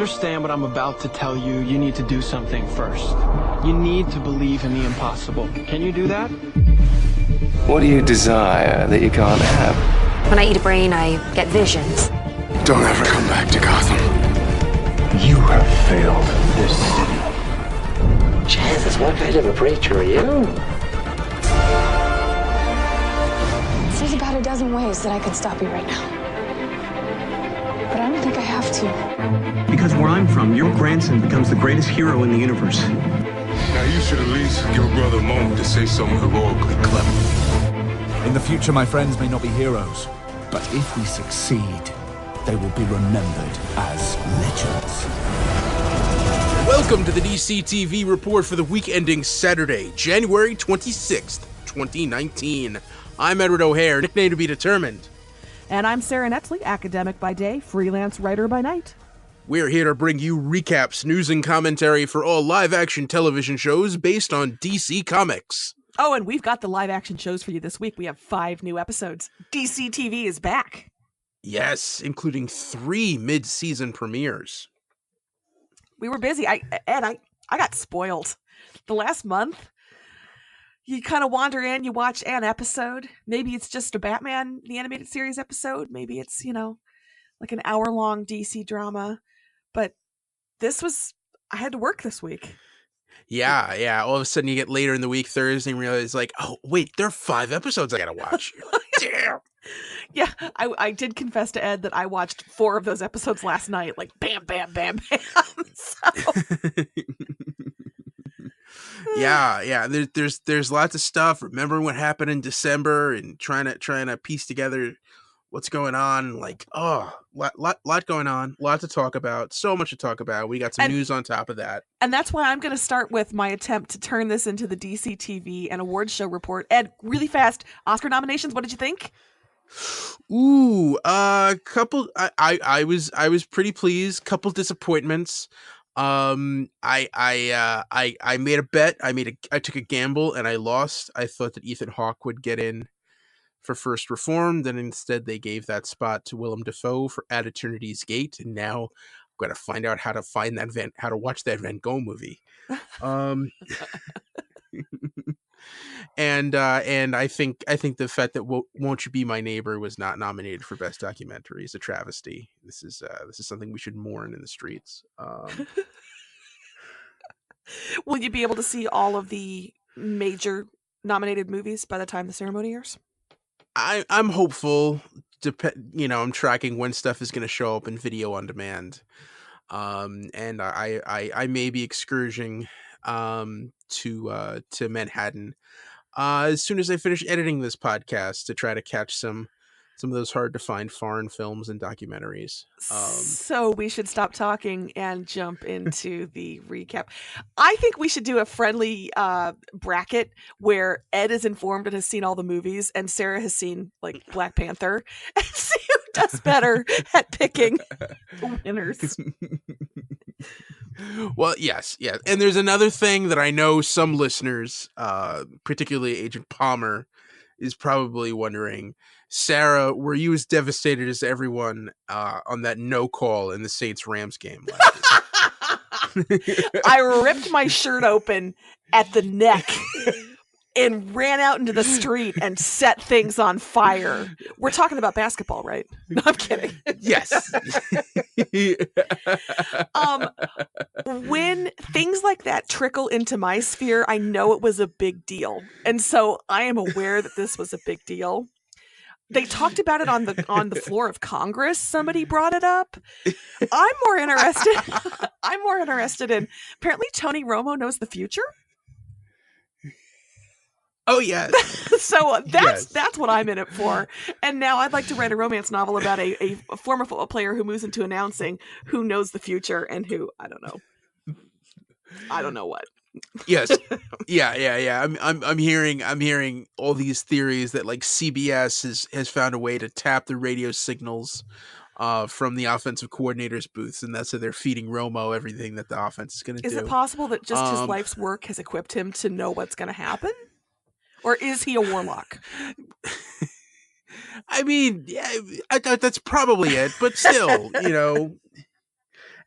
understand what I'm about to tell you, you need to do something first. You need to believe in the impossible. Can you do that? What do you desire that you can't have? When I eat a brain, I get visions. Don't ever come back to Gotham. You have failed this city. Jesus, what kind of a preacher are you? There's about a dozen ways that I could stop you right now. But I don't think I have to. Because where I'm from, your grandson becomes the greatest hero in the universe. Now you should at least give a brother a moment to say something heroically clever. In the future, my friends may not be heroes, but if we succeed, they will be remembered as legends. Welcome to the DC TV report for the week ending Saturday, January 26th, 2019. I'm Edward O'Hare, nickname to be determined. And I'm Sara Netzley, academic by day, freelance writer by night. We're here to bring you recaps, news, and commentary for all live-action television shows based on DC Comics. Oh, and we've got the live-action shows for you this week. We have 5 new episodes. DC TV is back. Yes, including 3 mid-season premieres. We were busy. I got spoiled. The last month, you kind of wander in, you watch an episode. Maybe it's just a Batman, the animated series episode. Maybe it's, like an hour-long DC drama. But I had to work this week. Yeah. All of a sudden you get later in the week, Thursday, and realize oh, wait, there are 5 episodes I gotta watch. Damn. Yeah, I did confess to Ed that I watched 4 of those episodes last night. Like, bam, bam, bam, bam. Yeah. There's lots of stuff. Remembering what happened in December and trying to piece together what's going on. Like, lot going on. Lot to talk about. So much to talk about. We got some news on top of that. And that's why I'm going to start with my attempt to turn this into the DC TV and awards show report. Ed, really fast, Oscar nominations. What did you think? Ooh, couple. I was pretty pleased. Couple disappointments. I made a bet. I took a gamble and I lost. I thought that Ethan Hawke would get in for First Reformed, and instead they gave that spot to Willem Dafoe for At Eternity's Gate. And now I've got to find out how to watch that Van Gogh movie. And I think the fact that Won't You Be My Neighbor was not nominated for Best Documentary is a travesty. This is something we should mourn in the streets. Will you be able to see all of the major nominated movies by the time the ceremony airs? I'm hopeful. I'm tracking when stuff is going to show up in video on demand. And I may be excursioning to Manhattan as soon as I finish editing this podcast to try to catch some of those hard to find foreign films and documentaries. So we should stop talking and jump into the recap. I think we should do a friendly bracket where Ed is informed and has seen all the movies and Sarah has seen like Black Panther and see who does better at picking winners. Well, yes. And there's another thing that I know some listeners, particularly Agent Palmer, is probably wondering. Sarah, were you as devastated as everyone on that no call in the Saints-Rams game last year? I ripped my shirt open at the neck and ran out into the street and set things on fire. We're talking about basketball, right? No, I'm kidding. Yes. When things like that trickle into my sphere, I know it was a big deal. And so I am aware that this was a big deal. They talked about it on the floor of Congress. Somebody brought it up. I'm more interested in apparently Tony Romo knows the future. Oh yes. So that's what I'm in it for. And now I'd like to write a romance novel about a former football player who moves into announcing who knows the future and who I don't know what. Yes. Yeah. I'm hearing all these theories that like CBS has found a way to tap the radio signals from the offensive coordinator's booths, and that's how they're feeding Romo everything that the offense is going to do. Is it possible that just his life's work has equipped him to know what's going to happen? Or is he a warlock? I mean, yeah, I thought that's probably it, but still,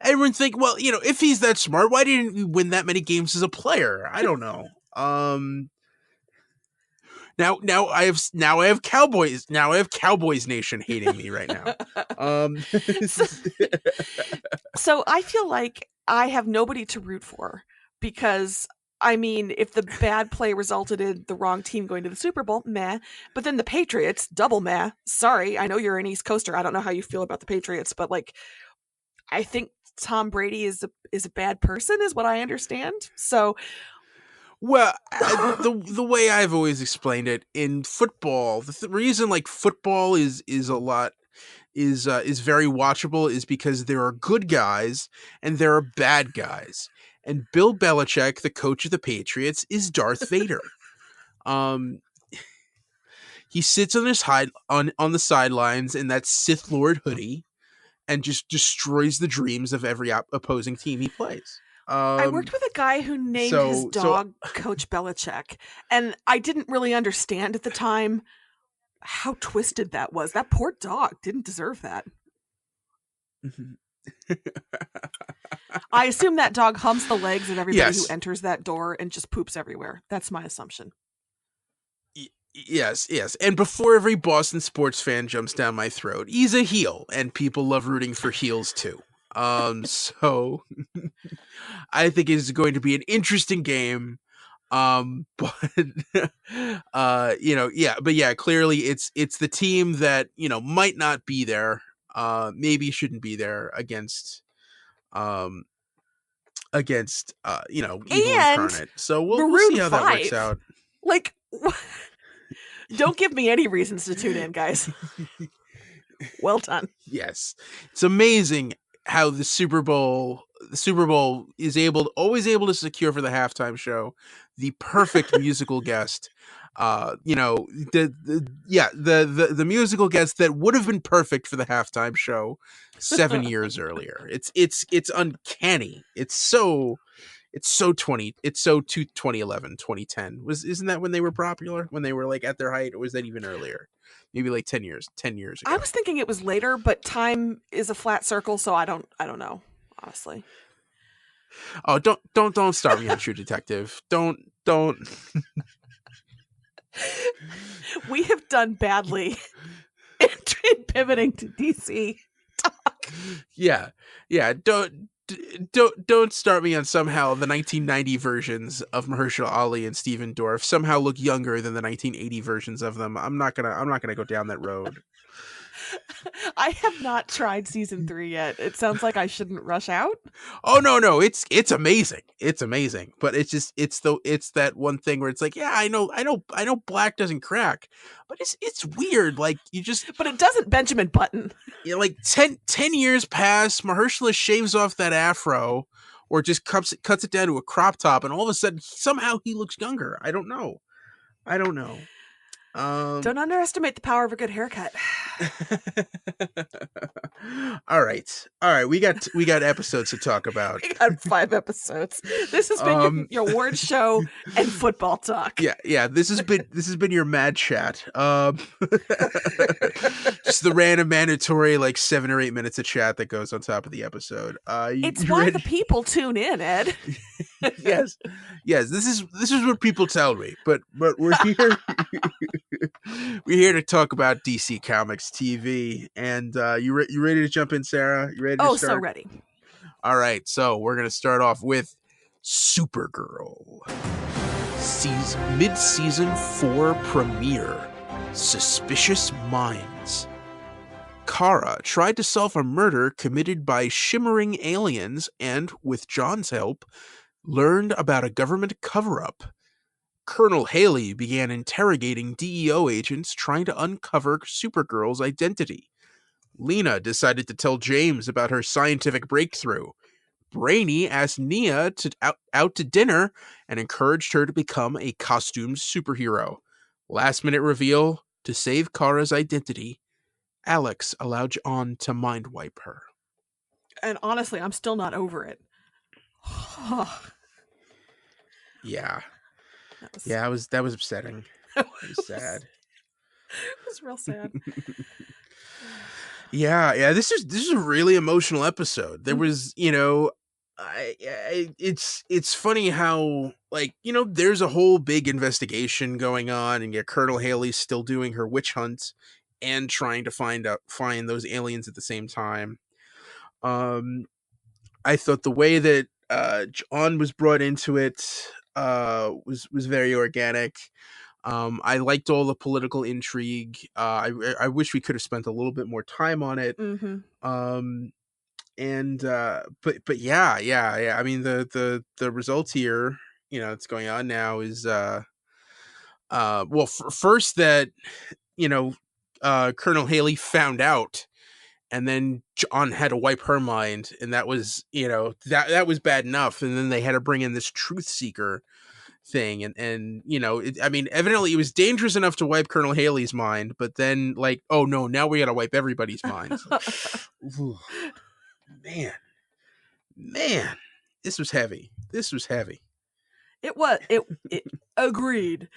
everyone think, well, if he's that smart, why didn't he win that many games as a player? I don't know. Now I have Cowboys. Now I have Cowboys Nation hating me right now. So I feel like I have nobody to root for because, I mean, if the bad play resulted in the wrong team going to the Super Bowl, meh. But then the Patriots, double meh. Sorry, I know you're an East Coaster. I don't know how you feel about the Patriots, but like, I think Tom Brady is a bad person, is what I understand. So, well, the way I've always explained it in football, the reason like football is a lot is very watchable is because there are good guys and there are bad guys. And Bill Belichick, the coach of the Patriots, is Darth Vader. He sits on on the sidelines in that Sith Lord hoodie and just destroys the dreams of every opposing team he plays. I worked with a guy who named his dog Coach Belichick, and I didn't really understand at the time how twisted that was. That poor dog didn't deserve that. I assume that dog humps the legs of everybody who enters that door and just poops everywhere. That's my assumption. Yes. And before every Boston sports fan jumps down my throat, he's a heel, and people love rooting for heels too. So I think it's going to be an interesting game. But clearly it's the team that, might not be there, maybe shouldn't be there against Evil Incarnate. So we'll see how that works out. Like, don't give me any reasons to tune in, guys. Well done. Yes. It's amazing how the Super Bowl is always able to secure for the halftime show the perfect musical guest. The musical guest that would have been perfect for the halftime show 7 years earlier. It's uncanny. It's so 2011, 2010. Isn't that when they were popular? When they were like at their height, or was that even earlier? Maybe like 10 years ago. I was thinking it was later, but time is a flat circle, so I don't know, honestly. Oh, don't start me on True Detective. Don't. We have done badly in pivoting to DC talk. Yeah. Don't start me on somehow the 1990 versions of Mahershala Ali and Stephen Dorff somehow look younger than the 1980 versions of them. I'm not gonna go down that road. I have not tried season 3 yet. It sounds like I shouldn't rush out. Oh no, it's amazing. It's amazing, but it's that one thing where it's like, yeah, I know black doesn't crack, but it's weird. Like but it doesn't Benjamin Button. Yeah, like 10 years pass, Mahershala shaves off that afro, or just cuts it down to a crop top, and all of a sudden somehow he looks younger. I don't know. Don't underestimate the power of a good haircut. All right. We got episodes to talk about. We got 5 episodes. This has been your award show and football talk. Yeah. This has been your mad chat. Just the random mandatory like 7 or 8 minutes of chat that goes on top of the episode. It's why the people tune in, Ed. Yes. This is what people tell me, but we're here. We're here to talk about DC Comics TV, and you ready to jump in, Sarah? You ready to start? So ready. All right, so we're gonna start off with Supergirl. Mid-season 4 premiere. Suspicious Minds. Kara tried to solve a murder committed by shimmering aliens, and with John's help, learned about a government cover-up. Colonel Haley began interrogating DEO agents trying to uncover Supergirl's identity. Lena decided to tell James about her scientific breakthrough. Brainy asked Nia out to dinner and encouraged her to become a costumed superhero. Last-minute reveal, to save Kara's identity, Alex allowed John to mind-wipe her. And honestly, I'm still not over it. Yeah. That was upsetting. It was sad. It was real sad. Yeah. This is a really emotional episode. There was, it's funny how, like, there's a whole big investigation going on, and yet Colonel Haley's still doing her witch hunt and trying to find those aliens at the same time. I thought the way that John was brought into it was very organic. I liked all the political intrigue. I wish we could have spent a little bit more time on it. And but yeah. I mean, the result here, that's going on now is well, first that Colonel Haley found out, and then John had to wipe her mind, and that was that was bad enough, and then they had to bring in this truth seeker thing, and I mean, evidently it was dangerous enough to wipe Colonel Haley's mind, but then, like, oh no, now we got to wipe everybody's minds. Ooh, man, this was heavy. It was it agreed.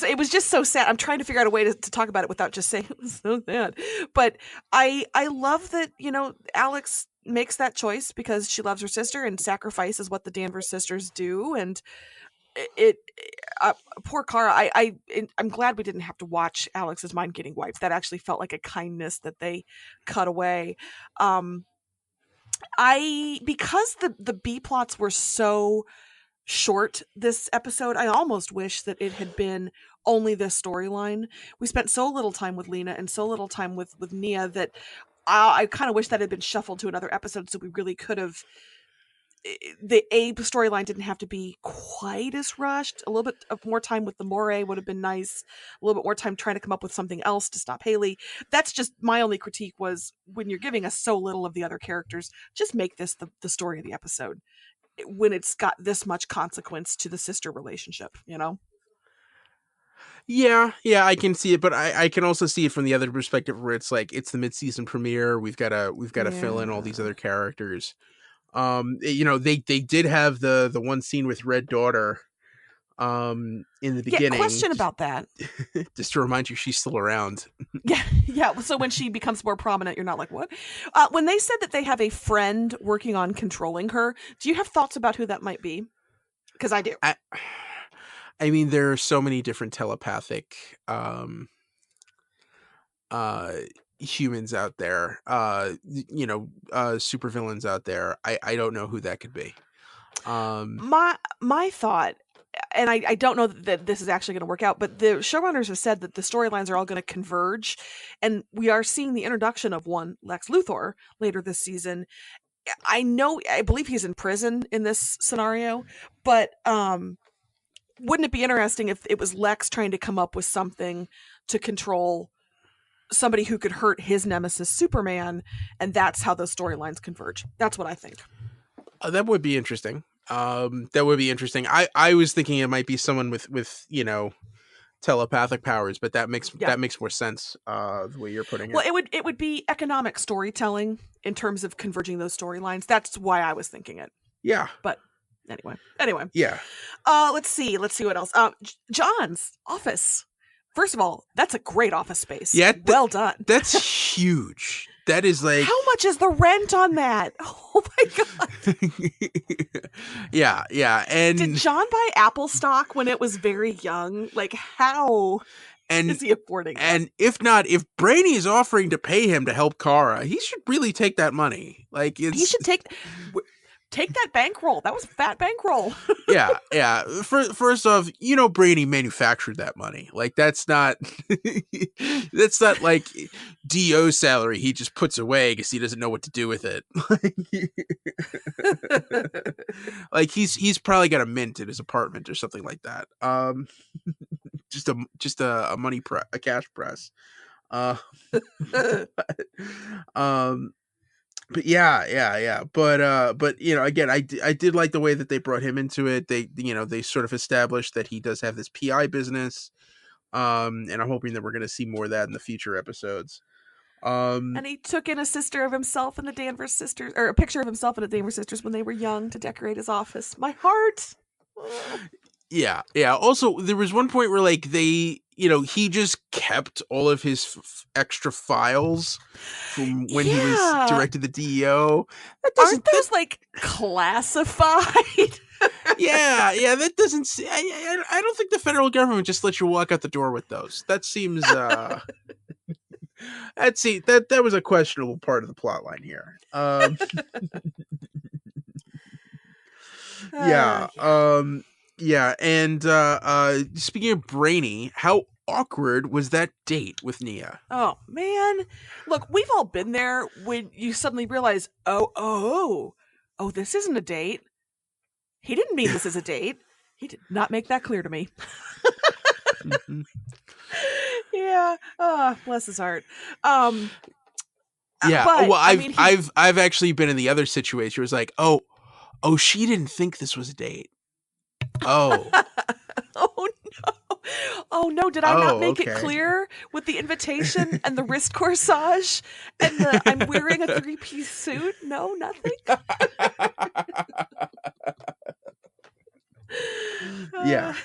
It was just so sad. I'm trying to figure out a way to talk about it without just saying it was so sad. But I love that, Alex makes that choice because she loves her sister, and sacrifice is what the Danvers sisters do. And poor Kara, I'm glad we didn't have to watch Alex's mind getting wiped. That actually felt like a kindness that they cut away. Because the B plots were so short this episode, I almost wish that it had been only this storyline. We spent so little time with Lena and so little time with Nia that I kind of wish that had been shuffled to another episode, so we really could have, the Abe storyline didn't have to be quite as rushed. A little bit of more time with the Moray would have been nice. A little bit more time trying to come up with something else to stop Haley. That's just my only critique, was when you're giving us so little of the other characters, just make this the story of the episode when it's got this much consequence to the sister relationship, Yeah, I can see it, but I can also see it from the other perspective, where it's like, it's the mid-season premiere. We've got to fill in all these other characters. They did have the one scene with Red Daughter in the beginning. Yeah, question about that. Just to remind you, she's still around. Yeah. So when she becomes more prominent, you're not like, what? When they said that they have a friend working on controlling her, do you have thoughts about who that might be? Because I do. I mean, there are so many different telepathic humans out there, supervillains out there. I don't know who that could be. My thought, and I don't know that this is actually going to work out, but the showrunners have said that the storylines are all going to converge, and we are seeing the introduction of one Lex Luthor later this season. I believe he's in prison in this scenario, but wouldn't it be interesting if it was Lex trying to come up with something to control somebody who could hurt his nemesis Superman, and that's how those storylines converge? That's what I think. That would be interesting. I was thinking it might be someone with telepathic powers, but that makes more sense the way you're putting it. Well, it would be economic storytelling in terms of converging those storylines. That's why I was thinking it. Yeah. But anyway. Yeah. Let's see what else. John's office. First of all, that's a great office space. Yeah. Well done. That's huge. That is like... How much is the rent on that? Oh my God. Yeah. And did John buy Apple stock when it was very young? Like, how is he affording that? And if Brainy is offering to pay him to help Kara, he should really take that money. Like, he should take that bankroll. That was a fat bankroll. Yeah. First off, Brainy manufactured that money. Like, that's not like D.O.'s salary he just puts away because he doesn't know what to do with it. Like, he's probably got a mint in his apartment or something like that. Just a money a cash press. But yeah. But again, I did like the way that they brought him into it. They sort of established that he does have this PI business. And I'm hoping that we're going to see more of that in the future episodes. And he took in a sister of himself and the Danvers sisters, or a picture of himself and the Danvers sisters when they were young, to decorate his office. My heart. Yeah. Also, there was one point where like he just kept all of his extra files from when he was directed the DEO. Aren't those like classified? Yeah, that doesn't. I don't think the federal government just lets you walk out the door with those. That seems. That was a questionable part of the plot line here. Yeah. Yeah. And speaking of Brainy, how awkward was that date with Nia? Oh man, look, we've all been there when you suddenly realize, oh, this isn't a date. He didn't mean this as a date. He did not make that clear to me. Mm-hmm. Yeah. Bless his heart. Yeah. But, well, I've actually been in the other situation where it's like, oh, she didn't think this was a date. Oh. Oh no, did I not make it clear with the invitation and the wrist corsage and the I'm wearing a 3-piece suit? No, nothing. Yeah.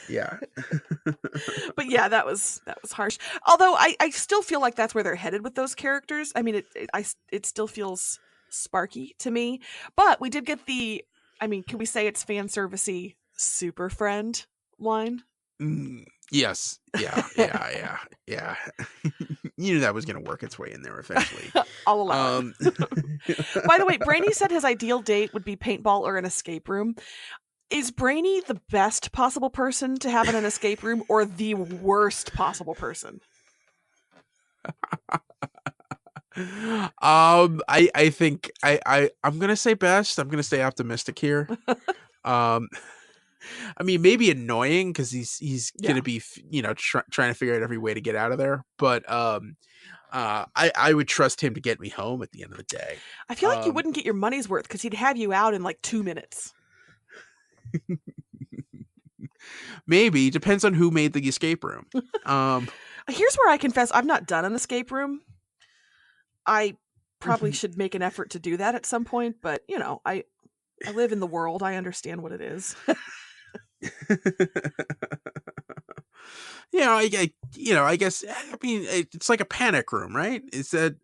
But yeah, that was harsh. Although I still feel like that's where they're headed with those characters. I mean, it still feels sparky to me. But we did get can we say it's fan servicey super friend line? Yes. Yeah. You knew that was going to work its way in there eventually. I'll allow it. By the way, Brainy said his ideal date would be paintball or an escape room. Is Brainy the best possible person to have in an escape room or the worst possible person? I think I'm going to say best. I'm going to stay optimistic here. I mean, maybe annoying because he's gonna be trying to figure out every way to get out of there. But I would trust him to get me home at the end of the day. I feel like you wouldn't get your money's worth because he'd have you out in like 2 minutes. Maybe depends on who made the escape room. Here's where I confess I've not done an escape room. I probably should make an effort to do that at some point, but I live in the world. I understand what it is. I guess. I mean, it's like a panic room, right? Is that?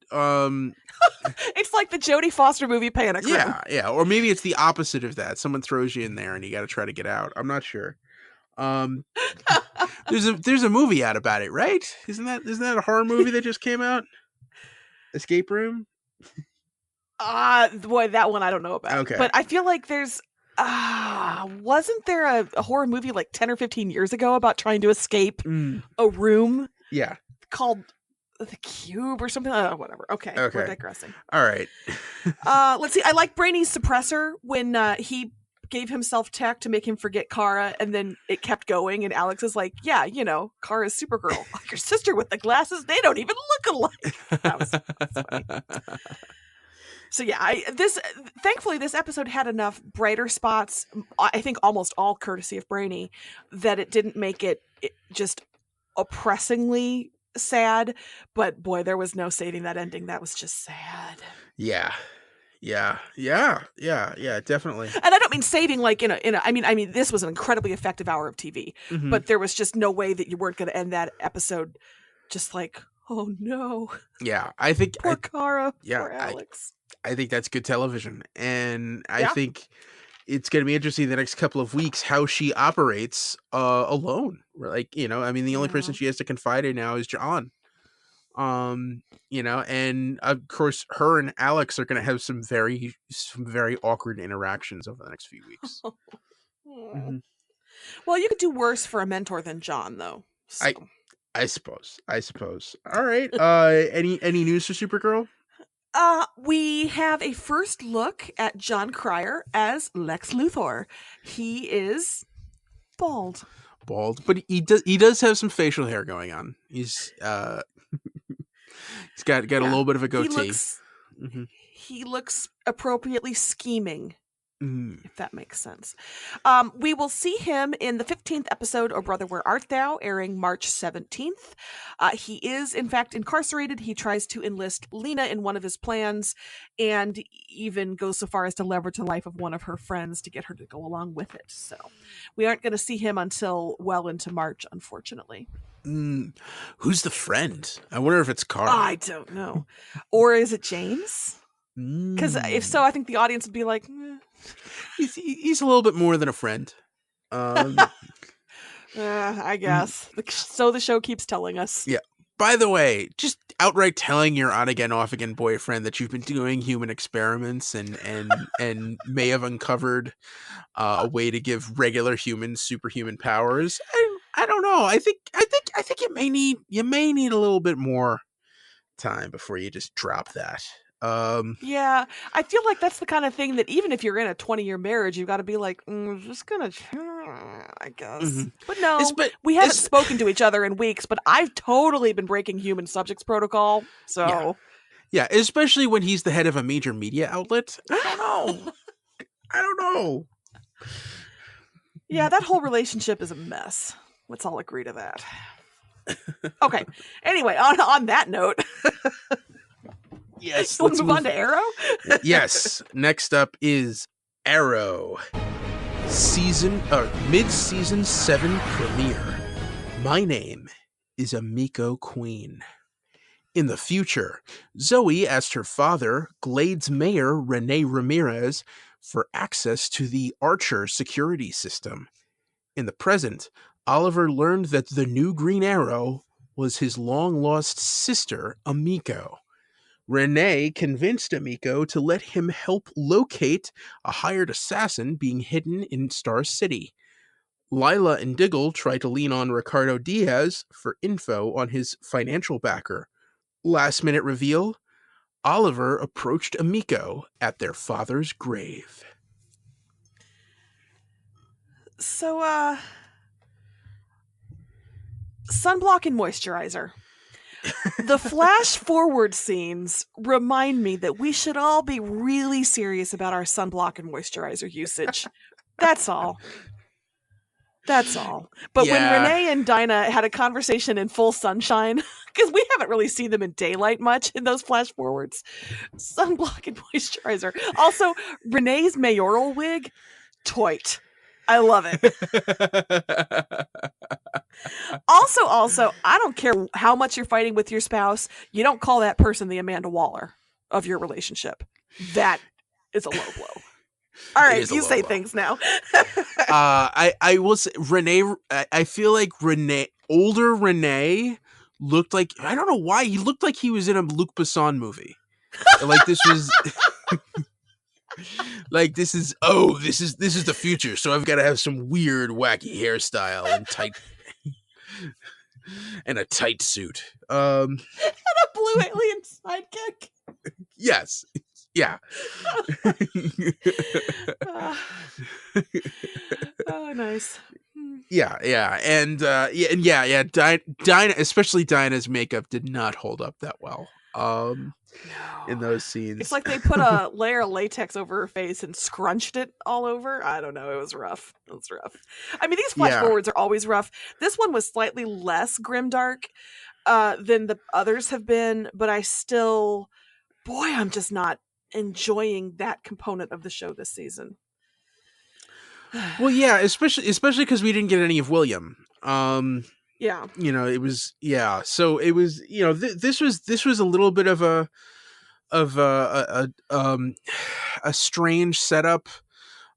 It's like the Jodie Foster movie Panic Room. Yeah. Or maybe it's the opposite of that. Someone throws you in there and you got to try to get out. I'm not sure. There's a movie out about it, right? Isn't that a horror movie that just came out? Escape Room. Boy, that one I don't know about. Okay, but I feel like there's. Wasn't there a horror movie like 10 or 15 years ago about trying to escape a room? Yeah. Called The Cube or something? Whatever. Okay. We're digressing. All right. Let's see. I like Brainy's suppressor when he gave himself tech to make him forget Kara, and then it kept going, and Alex is like, yeah, Kara's Supergirl. Your sister with the glasses, they don't even look alike. That's funny. So yeah, thankfully this episode had enough brighter spots, I think almost all courtesy of Brainy, that it didn't make it just oppressingly sad, but boy, there was no saving that ending. That was just sad. Yeah, definitely. And I don't mean saving like I mean this was an incredibly effective hour of TV, but there was just no way that you weren't going to end that episode just like, oh no. Yeah, I think poor Kara, poor Alex. I think that's good television, and I think it's going to be interesting the next couple of weeks how she operates alone. Like, the only person she has to confide in now is John. And of course her and Alex are going to have some very awkward interactions over the next few weeks. Well, you could do worse for a mentor than John, though. So. I suppose. All right. Any news for Supergirl? We have a first look at John Cryer as Lex Luthor. He is bald, but he does have some facial hair going on. He's got a little bit of a goatee. He looks appropriately scheming if that makes sense. We will see him in the 15th episode, Oh Brother, Where Art Thou, airing March 17th. He is, in fact, incarcerated. He tries to enlist Lena in one of his plans and even goes so far as to leverage the life of one of her friends to get her to go along with it. So we aren't going to see him until well into March, unfortunately. Who's the friend? I wonder if it's Carl. I don't know. Or is it James? Because if so, I think the audience would be like, he's a little bit more than a friend. I guess. So the show keeps telling us. Yeah. By the way, just outright telling your on again, off again boyfriend that you've been doing human experiments and may have uncovered a way to give regular humans superhuman powers. I don't know. I think you may need a little bit more time before you just drop that. Yeah, I feel like that's the kind of thing that even if you're in a 20-year marriage, you've got to be like, I'm just gonna, I guess. Mm-hmm. But no, we haven't spoken to each other in weeks, but I've totally been breaking human subjects protocol. So yeah, especially when he's the head of a major media outlet. I don't know. Yeah, that whole relationship is a mess. Let's all agree to that. Okay. Anyway, on that note. Yes. Let's move on to Arrow? Yes. Next up is Arrow. Mid-season 7 premiere. My name is Amiko Queen. In the future, Zoe asked her father, Glade's mayor Rene Ramirez, for access to the Archer security system. In the present, Oliver learned that the new Green Arrow was his long-lost sister, Amiko. Renee convinced Amiko to let him help locate a hired assassin being hidden in Star City. Lila and Diggle try to lean on Ricardo Diaz for info on his financial backer. Last-minute reveal, Oliver approached Amiko at their father's grave. So, sunblock and moisturizer. The flash forward scenes remind me that we should all be really serious about our sunblock and moisturizer usage. That's all. But when Renee and Dinah had a conversation in full sunshine, because we haven't really seen them in daylight much in those flash forwards, sunblock and moisturizer. Also, Renee's mayoral wig, toit. I love it. Also, I don't care how much you're fighting with your spouse. You don't call that person the Amanda Waller of your relationship. That is a low blow. All right, you say things now. I will say Renee. I feel like older Renee looked like, I don't know why, he looked like he was in a Luc Besson movie. Like this was. Like this is the future, so I've got to have some weird, wacky hairstyle and a tight suit. And a blue alien sidekick. Yes. Yeah. Oh, nice. Yeah. And Dinah, especially Dinah's makeup did not hold up that well. In those scenes, it's like they put a layer of latex over her face and scrunched it all over. I don't know. It was rough. I mean, these flash forwards are always rough. This one was slightly less grimdark than the others have been, but I'm just not enjoying that component of the show this season. Well, yeah, especially because we didn't get any of William. Yeah. It was, yeah. So it was, this was a little bit of a strange setup,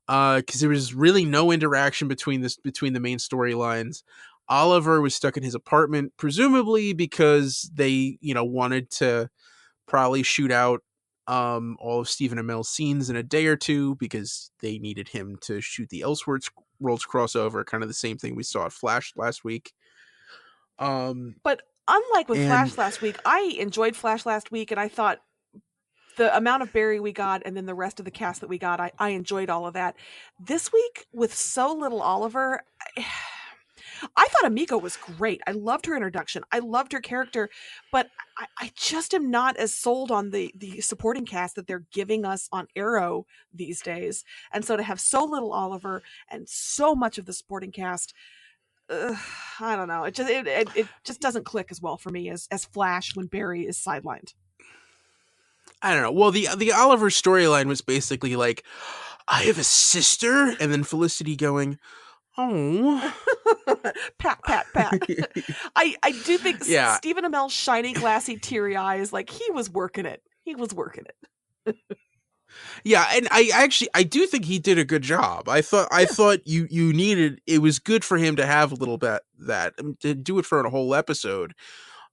because there was really no interaction between the main storylines. Oliver was stuck in his apartment, presumably because they, wanted to probably shoot out all of Stephen Amell's scenes in a day or two because they needed him to shoot the Elseworlds crossover, kind of the same thing we saw at Flash last week. But unlike with Flash last week, I enjoyed Flash last week, and I thought the amount of Barry we got and then the rest of the cast that we got, I enjoyed all of that. This week, with so little Oliver, I thought Amiko was great. I loved her introduction. I loved her character, but I just am not as sold on the supporting cast that they're giving us on Arrow these days. And so to have so little Oliver and so much of the supporting cast, I don't know. It just doesn't click as well for me as Flash when Barry is sidelined. I don't know. Well, the Oliver storyline was basically like, I have a sister, and then Felicity going, oh. Pat, pat, pat. I do think Yeah. Stephen Amell's shiny, glassy, teary eyes, like he was working it. He was working it. Yeah, and I do think he did a good job. I thought you needed, it was good for him to have a little bit that, to do it for a whole episode.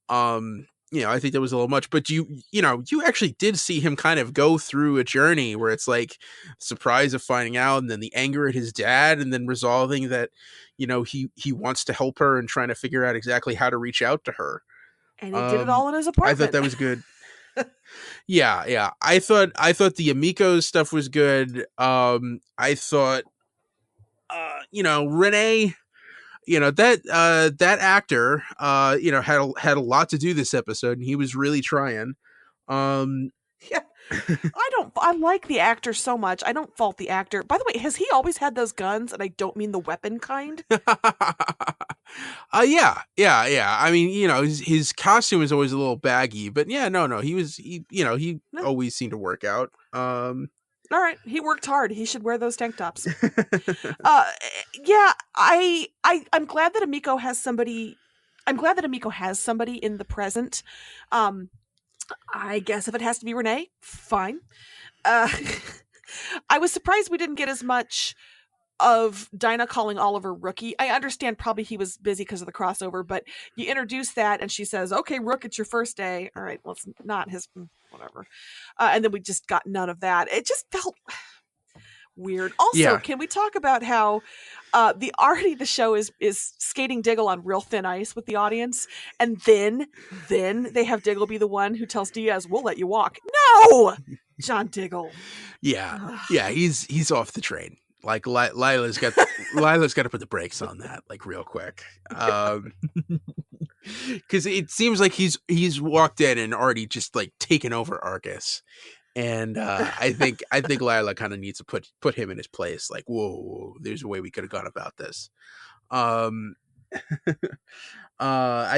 I think that was a little much, but you actually did see him kind of go through a journey where it's like surprise of finding out, and then the anger at his dad, and then resolving that, he wants to help her and trying to figure out exactly how to reach out to her. And he did it all in his apartment. I thought that was good. Yeah. I thought the Amiko stuff was good. I thought, Renee, that actor, had a lot to do this episode, and he was really trying. Yeah. I like the actor so much. I don't fault the actor. By the way, has he always had those guns? And I don't mean the weapon kind. Yeah. I mean, his costume is always a little baggy, but yeah, no, he always seemed to work out. All right, he worked hard. He should wear those tank tops. Yeah, I'm glad that Amiko has somebody. I'm glad that Amiko has somebody in the present. I guess if it has to be Renee, fine. I was surprised we didn't get as much of Dinah calling Oliver Rookie. I understand probably he was busy because of the crossover, but you introduce that and she says, okay, Rook, it's your first day. All right, well, it's not his, whatever. And then we just got none of that. It just felt weird. Also, Can we talk about how the show is skating Diggle on real thin ice with the audience, and then they have Diggle be the one who tells Diaz, we'll let you walk. No! John Diggle. Yeah, he's off the train. Like Lila's got to put the brakes on that, like, real quick, because it seems like he's walked in and already just like taken over Argus, and I think Lila kind of needs to put him in his place. Like, whoa, there's a way we could have gone about this. I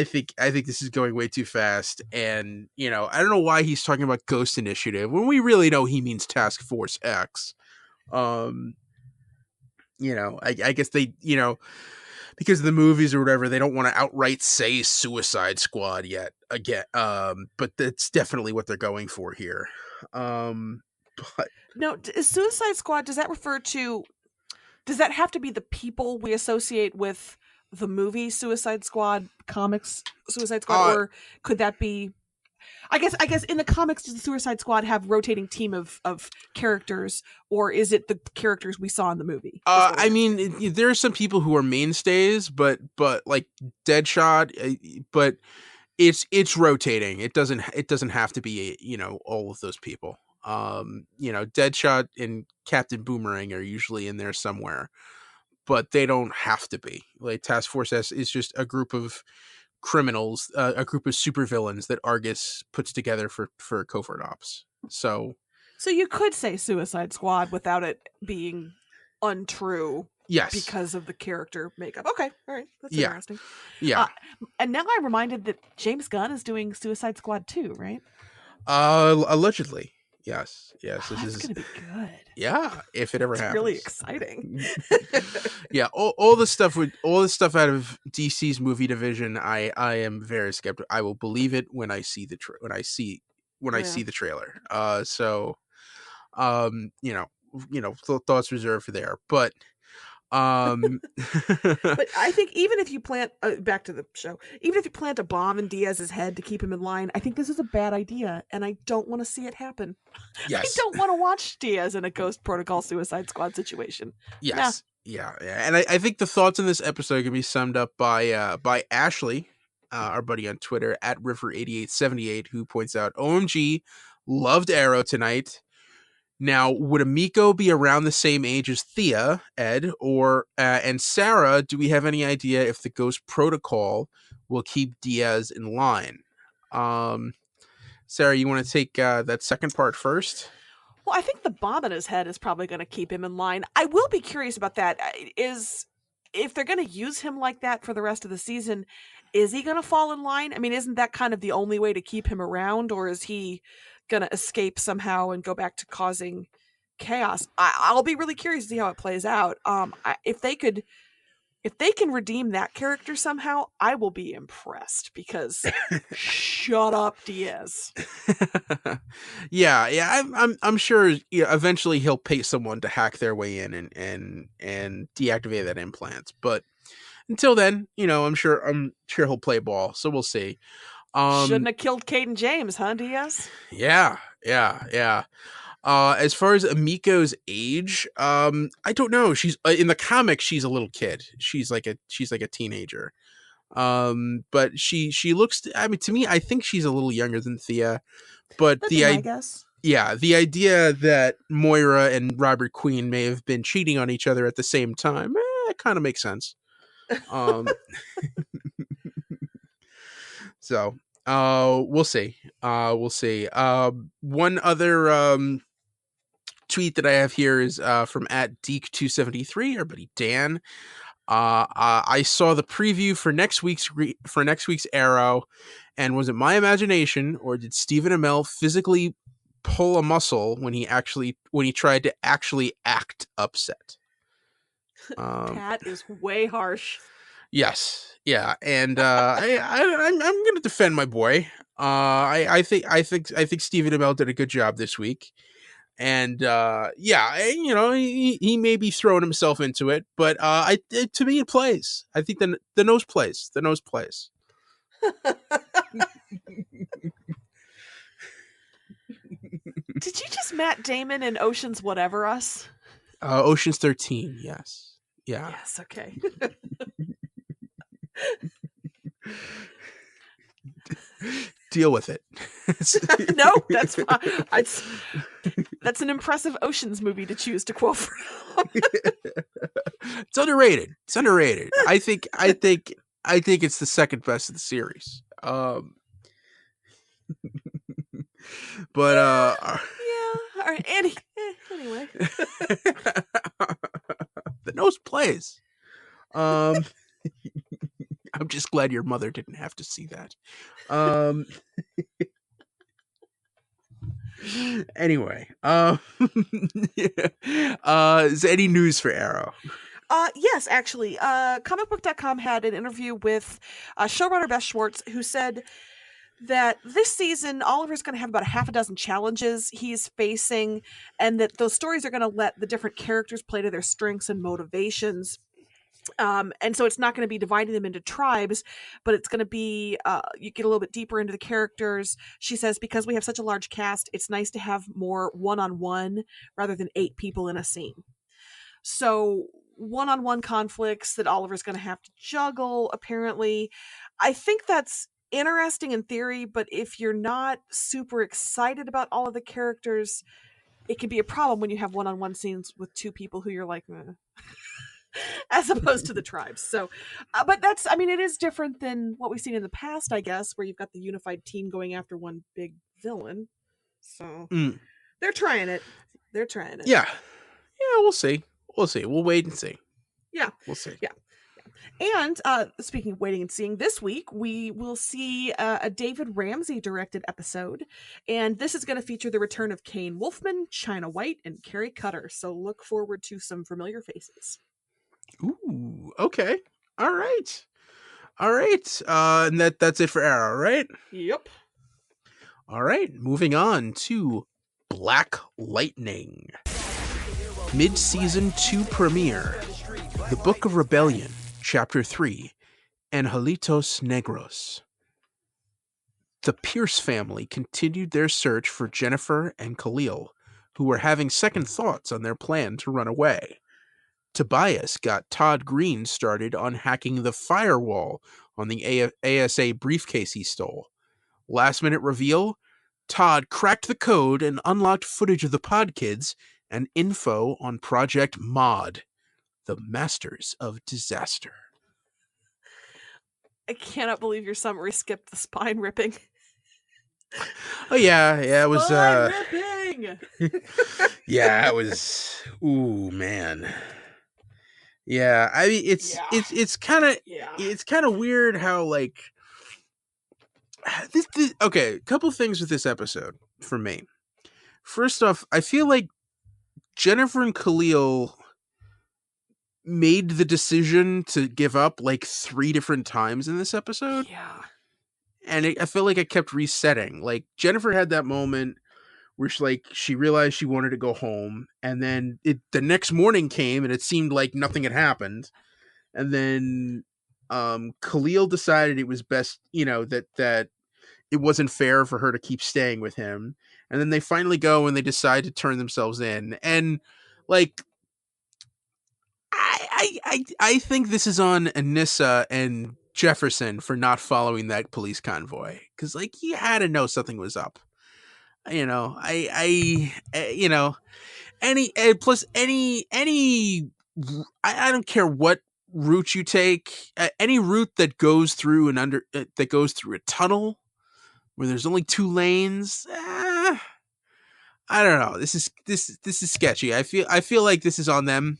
think this is going way too fast, and I don't know why he's talking about Ghost Initiative when we really know he means Task Force X. I guess they, because of the movies or whatever, they don't want to outright say Suicide Squad yet again. But that's definitely what they're going for here. But no, is Suicide Squad, does that have to be the people we associate with the movie Suicide Squad, comics Suicide Squad, or could that be? I guess in the comics, does the Suicide Squad have rotating team of characters, or is it the characters we saw in the movie? I mean, there are some people who are mainstays, but like Deadshot, but it's rotating. It doesn't have to be, all of those people. Deadshot and Captain Boomerang are usually in there somewhere, but they don't have to be. Like, Task Force S is just a group of criminals, a group of supervillains that Argus puts together for covert ops. So you could say Suicide Squad without it being untrue. Yes, because of the character makeup. Okay, all right, that's interesting. Yeah, and now I'm reminded that James Gunn is doing Suicide Squad 2, right? Allegedly. Yes. This is going to be good. Yeah, if it ever happens. Really exciting. Yeah, all the stuff out of DC's movie division, I am very skeptical. I will believe it when I see the see the trailer. Thoughts reserved there, but but I think even if you plant back to the show, even if you plant a bomb in Diaz's head to keep him in line, I think this is a bad idea, and I don't want to see it happen. Yes. I don't want to watch Diaz in a Ghost Protocol Suicide Squad situation. Yes. Yeah. And I think the thoughts in this episode can be summed up by Ashley, our buddy on Twitter @River8878, who points out, OMG, loved Arrow tonight. Now, would Emiko be around the same age as Thea, Ed, or and Sara? Do we have any idea if the Ghost Protocol will keep Diaz in line? Sara, you want to take that second part first? Well, I think the bomb in his head is probably going to keep him in line. I will be curious about that. If they're going to use him like that for the rest of the season, is he going to fall in line? I mean, isn't that kind of the only way to keep him around, or is he going to escape somehow and go back to causing chaos? I'll be really curious to see how it plays out. If they can redeem that character somehow, I will be impressed, because shut up, Diaz. Yeah, I'm sure eventually he'll pay someone to hack their way in and deactivate that implant. But until then, I'm sure he'll play ball. So we'll see. Shouldn't have killed Caden James, huh, Diaz? Yeah. As far as Emiko's age, I don't know. She's in the comics. She's a little kid. She's like a teenager. But she looks. I mean, to me, I think she's a little younger than Thea. But I guess. Yeah, the idea that Moira and Robert Queen may have been cheating on each other at the same time, it kind of makes sense. So, we'll see. One other tweet that I have here is from @Deke273, our buddy Dan. I saw the preview for next week's Arrow, and was it my imagination, or did Stephen Amell physically pull a muscle when he tried to actually act upset? Pat is way harsh. Yes, yeah, and I'm going to defend my boy. I think Stephen Amell did a good job this week. And he may be throwing himself into it, but to me it plays. I think the nose plays. The nose plays. Did you just Matt Damon in Ocean's Whatever Us? Ocean's 13. Yes. Yeah. Yes. Okay. Deal with it. No, that's fine. That's an impressive Ocean's movie to choose to quote from. It's underrated. I think it's the second best of the series. But yeah. All right. Anyway, the nose plays. I'm just glad your mother didn't have to see that. Anyway, is there any news for Arrow? Yes, actually. Comicbook.com had an interview with showrunner Beth Schwartz, who said that this season Oliver's going to have about a half a dozen challenges he's facing, and that those stories are going to let the different characters play to their strengths and motivations. And so it's not going to be dividing them into tribes, but it's going to be, you get a little bit deeper into the characters. She says, because we have such a large cast, it's nice to have more one-on-one rather than 8 people in a scene. So one-on-one conflicts that Oliver's going to have to juggle, apparently. I think that's interesting in theory, but if you're not super excited about all of the characters, it can be a problem when you have one-on-one scenes with 2 people who you're like, as opposed to the tribes. So, but it is different than what we've seen in the past, I guess, where you've got the unified team going after one big villain. So they're trying it. Yeah, we'll see. We'll wait and see. Yeah, we'll see. Yeah. And speaking of waiting and seeing, this week we will see a David Ramsey directed episode, and this is going to feature the return of Kane Wolfman, China White, and Carrie Cutter. So look forward to some familiar faces. Ooh, okay. All right. And that's it for Arrow, right? Yep. All right. Moving on to Black Lightning. Mid-season 2 premiere. The Book of Rebellion, Chapter 3, Angelitos Negros. The Pierce family continued their search for Jennifer and Khalil, who were having second thoughts on their plan to run away. Tobias got Todd Green started on hacking the firewall on the ASA briefcase he stole. Last minute reveal, Todd cracked the code and unlocked footage of the Pod Kids and info on Project Mod, the Masters of Disaster. I cannot believe your summary skipped the spine ripping. Oh yeah, it was Spine ripping. yeah, it was. Ooh, man. Yeah, I mean it's kind of weird how like this okay, a couple things with this episode for me. First off, I feel like Jennifer and Khalil made the decision to give up like 3 different times in this episode. Yeah. And I feel like it kept resetting. Like Jennifer had that moment where she realized she wanted to go home, and then the next morning came and it seemed like nothing had happened. And then Khalil decided it was best, that it wasn't fair for her to keep staying with him. And then they finally go and they decide to turn themselves in. And like I think this is on Anissa and Jefferson for not following that police convoy, because like you had to know something was up. Any I don't care what route you take, any route that goes through a tunnel where there's only 2 lanes. I don't know. This is sketchy. I feel like this is on them.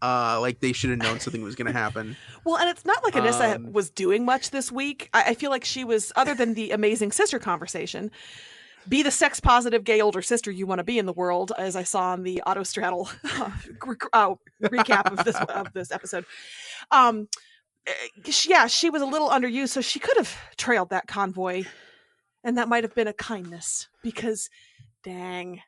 Like they should have known something was going to happen. Well, and it's not like Anissa was doing much this week. I feel like she was, other than the amazing sister conversation, be the sex positive gay older sister you want to be in the world, as I saw on the Autostraddle recap of this episode. She was a little underused, so she could have trailed that convoy, and that might have been a kindness, because dang.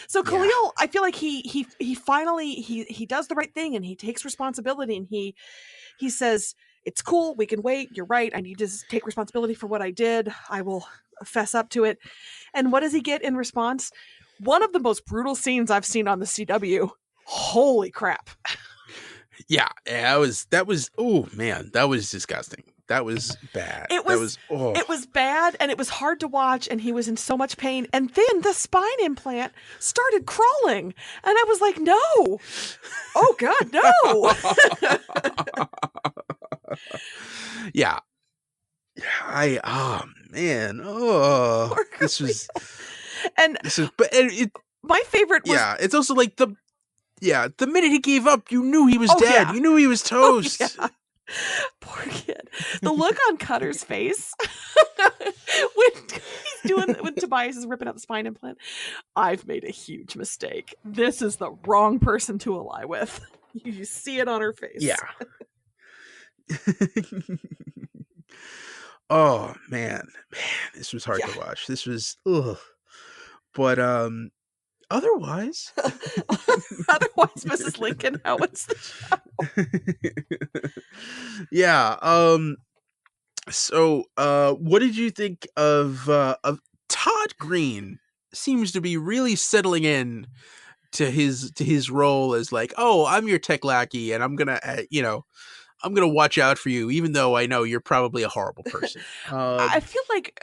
So Khalil, yeah. I feel like he finally he does the right thing, and he takes responsibility, and he says, it's cool, we can wait, you're right, I need to take responsibility for what I did, I will fess up to it. And what does he get in response? One of the most brutal scenes I've seen on the CW. Holy crap. Yeah, that was oh man, that was disgusting. That was bad. It was bad, and it was hard to watch, and he was in so much pain. And then the spine implant started crawling, and I was like, no. Oh God, no. Yeah. My favorite was, it's also like the minute he gave up, you knew he was dead. Yeah. You knew he was toast. Oh, yeah. Poor kid. The look on Cutter's face when Tobias is ripping out the spine implant. I've made a huge mistake. This is the wrong person to ally with. You see it on her face. Yeah. Oh man, this was hard to watch. This was but otherwise, Mrs. Lincoln, how was the show? Yeah. So, what did you think of Todd Green? Seems to be really settling in to his role as like, oh, I'm your tech lackey, and I'm gonna, I'm gonna watch out for you, even though I know you're probably a horrible person. I feel like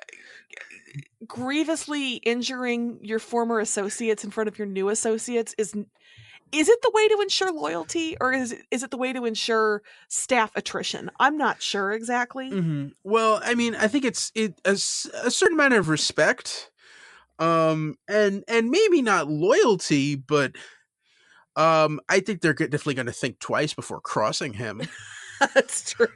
grievously injuring your former associates in front of your new associates is it the way to ensure loyalty, or is it the way to ensure staff attrition? I'm not sure exactly. Mm-hmm. Well, I mean, I think it's a certain amount of respect, and maybe not loyalty, but I think they're definitely going to think twice before crossing him. That's true.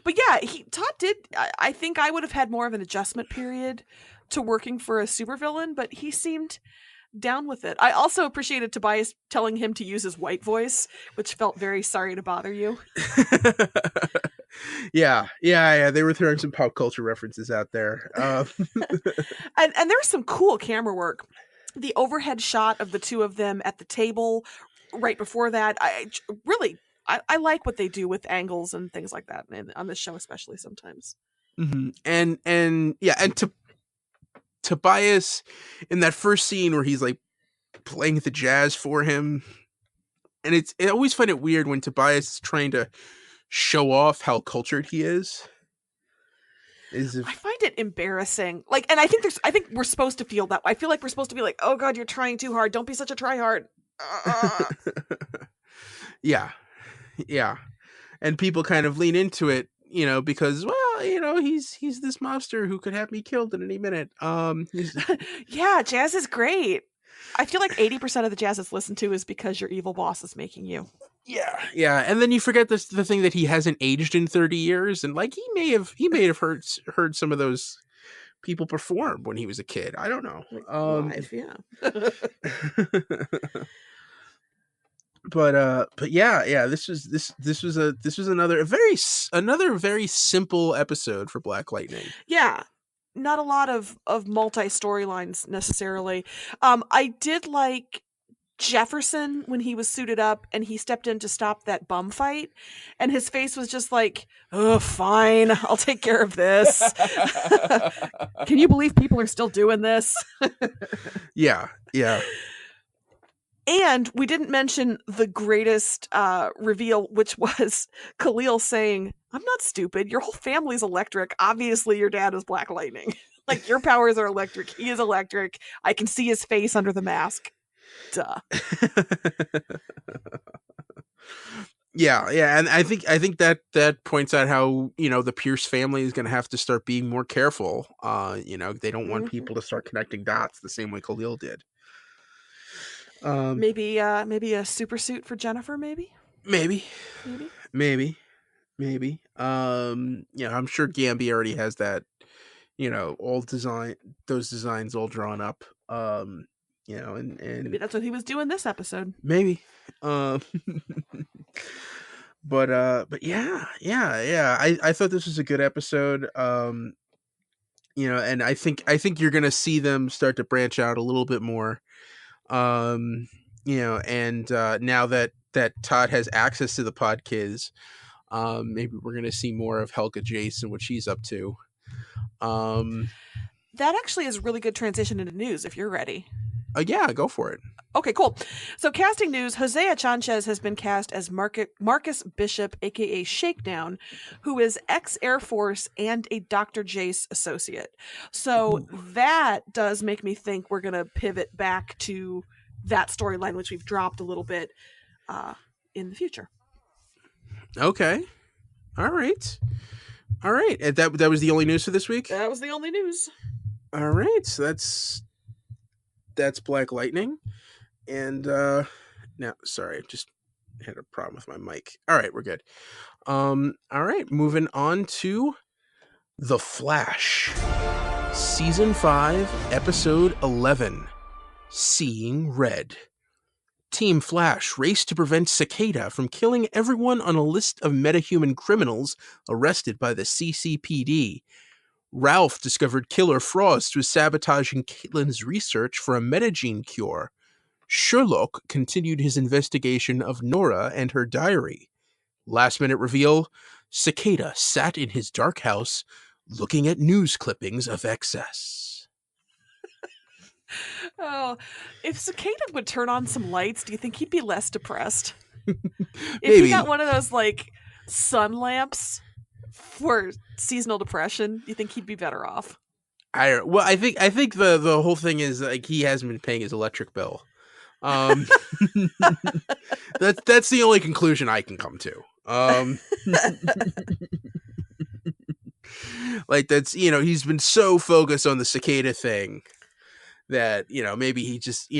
But yeah, Todd did. I think I would have had more of an adjustment period to working for a supervillain, but he seemed down with it. I also appreciated Tobias telling him to use his white voice, which felt very sorry to bother you. Yeah. They were throwing some pop culture references out there. And there's some cool camera work. The overhead shot of the two of them at the table right before that, I like what they do with angles and things like that, and on this show especially sometimes. Mm-hmm. And Tobias in that first scene where he's like playing the jazz for him, and I always find it weird when Tobias is trying to show off how cultured he is. Is if I find it embarrassing. Like, and I think we're supposed to feel that. I feel like we're supposed to be like, oh God, you're trying too hard. Don't be such a tryhard. yeah, yeah, and people kind of lean into it, because he's this mobster who could have me killed in any minute. Yeah, jazz is great. I feel like 80% of the jazz that's listened to is because your evil boss is making you. Yeah, and then you forget the thing that he hasn't aged in 30 years, and like he may have heard some of those people perform when he was a kid. I don't know. Live, yeah. But yeah, this was another very simple episode for Black Lightning. Yeah. Not a lot of multi storylines necessarily. I did like Jefferson when he was suited up and he stepped in to stop that bum fight, and his face was just like, oh, fine, I'll take care of this. Can you believe people are still doing this? Yeah. And we didn't mention the greatest reveal, which was Khalil saying, I'm not stupid. Your whole family's electric. Obviously, your dad is Black Lightning. Like, your powers are electric. He is electric. I can see his face under the mask. Duh. Yeah, and I think that points out how the Pierce family is going to have to start being more careful. They don't want people to start connecting dots the same way Khalil did. Maybe a super suit for Jennifer. Maybe. I'm sure Gambi already has that. Those designs all drawn up. And maybe that's what he was doing this episode. Maybe. But yeah. I thought this was a good episode. And I think you're gonna see them start to branch out a little bit more. And now that Todd has access to the pod kids, maybe we're gonna see more of Helga Jace and what she's up to. That actually is a really good transition into news if you're ready. Yeah, go for it. Okay, cool. So casting news, Hosea Chanchez has been cast as Marcus Bishop, aka Shakedown, who is ex-Air Force and a Dr. Jace associate. So that does make me think we're going to pivot back to that storyline, which we've dropped a little bit in the future. Okay. All right. And that was the only news for this week? That was the only news. All right. So that's Black Lightning. And now, sorry, I just had a problem with my mic. All right, we're good. All right, moving on to The Flash. Season 5, Episode 11, Seeing Red. Team Flash raced to prevent Cicada from killing everyone on a list of metahuman criminals arrested by the CCPD. Ralph discovered Killer Frost was sabotaging Caitlin's research for a metagene cure. Sherlock continued his investigation of Nora and her diary. Last minute reveal, Cicada sat in his dark house looking at news clippings of excess. Oh, if Cicada would turn on some lights, do you think he'd be less depressed? If Maybe. he got one of those like sun lamps for seasonal depression, do you think he'd be better off? I think the whole thing is like he hasn't been paying his electric bill. That's the only conclusion I can come to. Like that's he's been so focused on the Cicada thing that maybe he just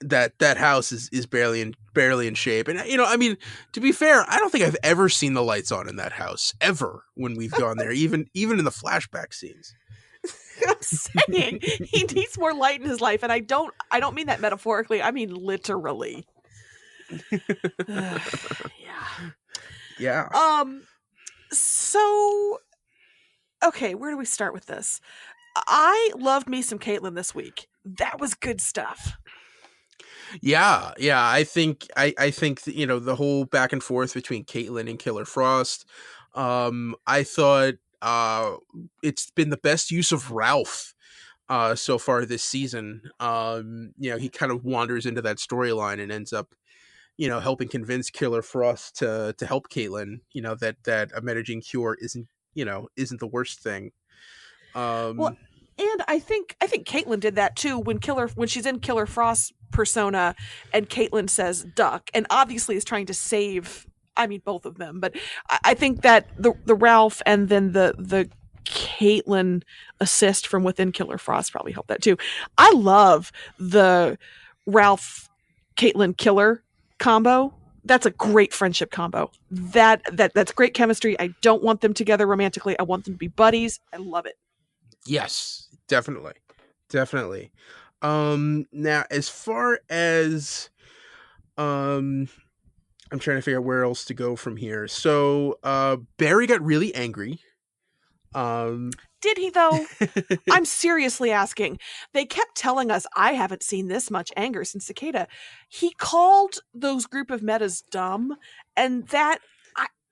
that house is barely in shape. And I mean, to be fair, I don't think I've ever seen the lights on in that house ever when we've gone there, even in the flashback scenes. I'm saying he needs more light in his life, and I don't mean that metaphorically. I mean literally. Yeah. So, okay, where do we start with this? I loved me some Caitlin this week. That was good stuff. Yeah. I think the whole back and forth between Caitlin and Killer Frost. I thought it's been the best use of Ralph so far this season. He kind of wanders into that storyline and ends up helping convince Killer Frost to help Caitlin, that a metagene cure isn't isn't the worst thing. Well, and I think Caitlin did that too when she's in Killer Frost's persona, and Caitlin says duck, and obviously is trying to save. I mean, both of them, but I think that the Ralph and then the Caitlin assist from within Killer Frost probably helped that too. I love the Ralph Caitlin Killer combo. That's a great friendship combo. That's great chemistry. I don't want them together romantically. I want them to be buddies. I love it. Yes, definitely. Now as far as I'm trying to figure out where else to go from here. So Barry got really angry. Did he though? I'm seriously asking. They kept telling us I haven't seen this much anger since Cicada. He called those group of metas dumb, and that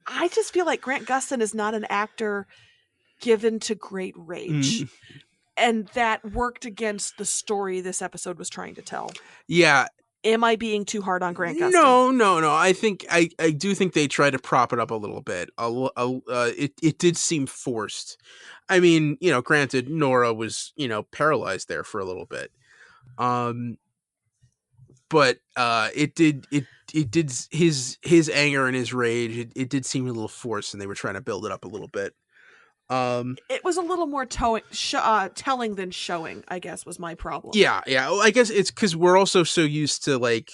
I just feel like Grant Gustin is not an actor given to great rage. And that worked against the story this episode was trying to tell. Yeah. Am I being too hard on Grant Gustin? No. I think I do think they tried to prop it up a little bit. It did seem forced. I mean, granted, Nora was paralyzed there for a little bit, but it did his anger and his rage. It did seem a little forced, and they were trying to build it up a little bit. It was a little more telling than showing, I guess, was my problem. Yeah. Well, I guess it's because we're also so used to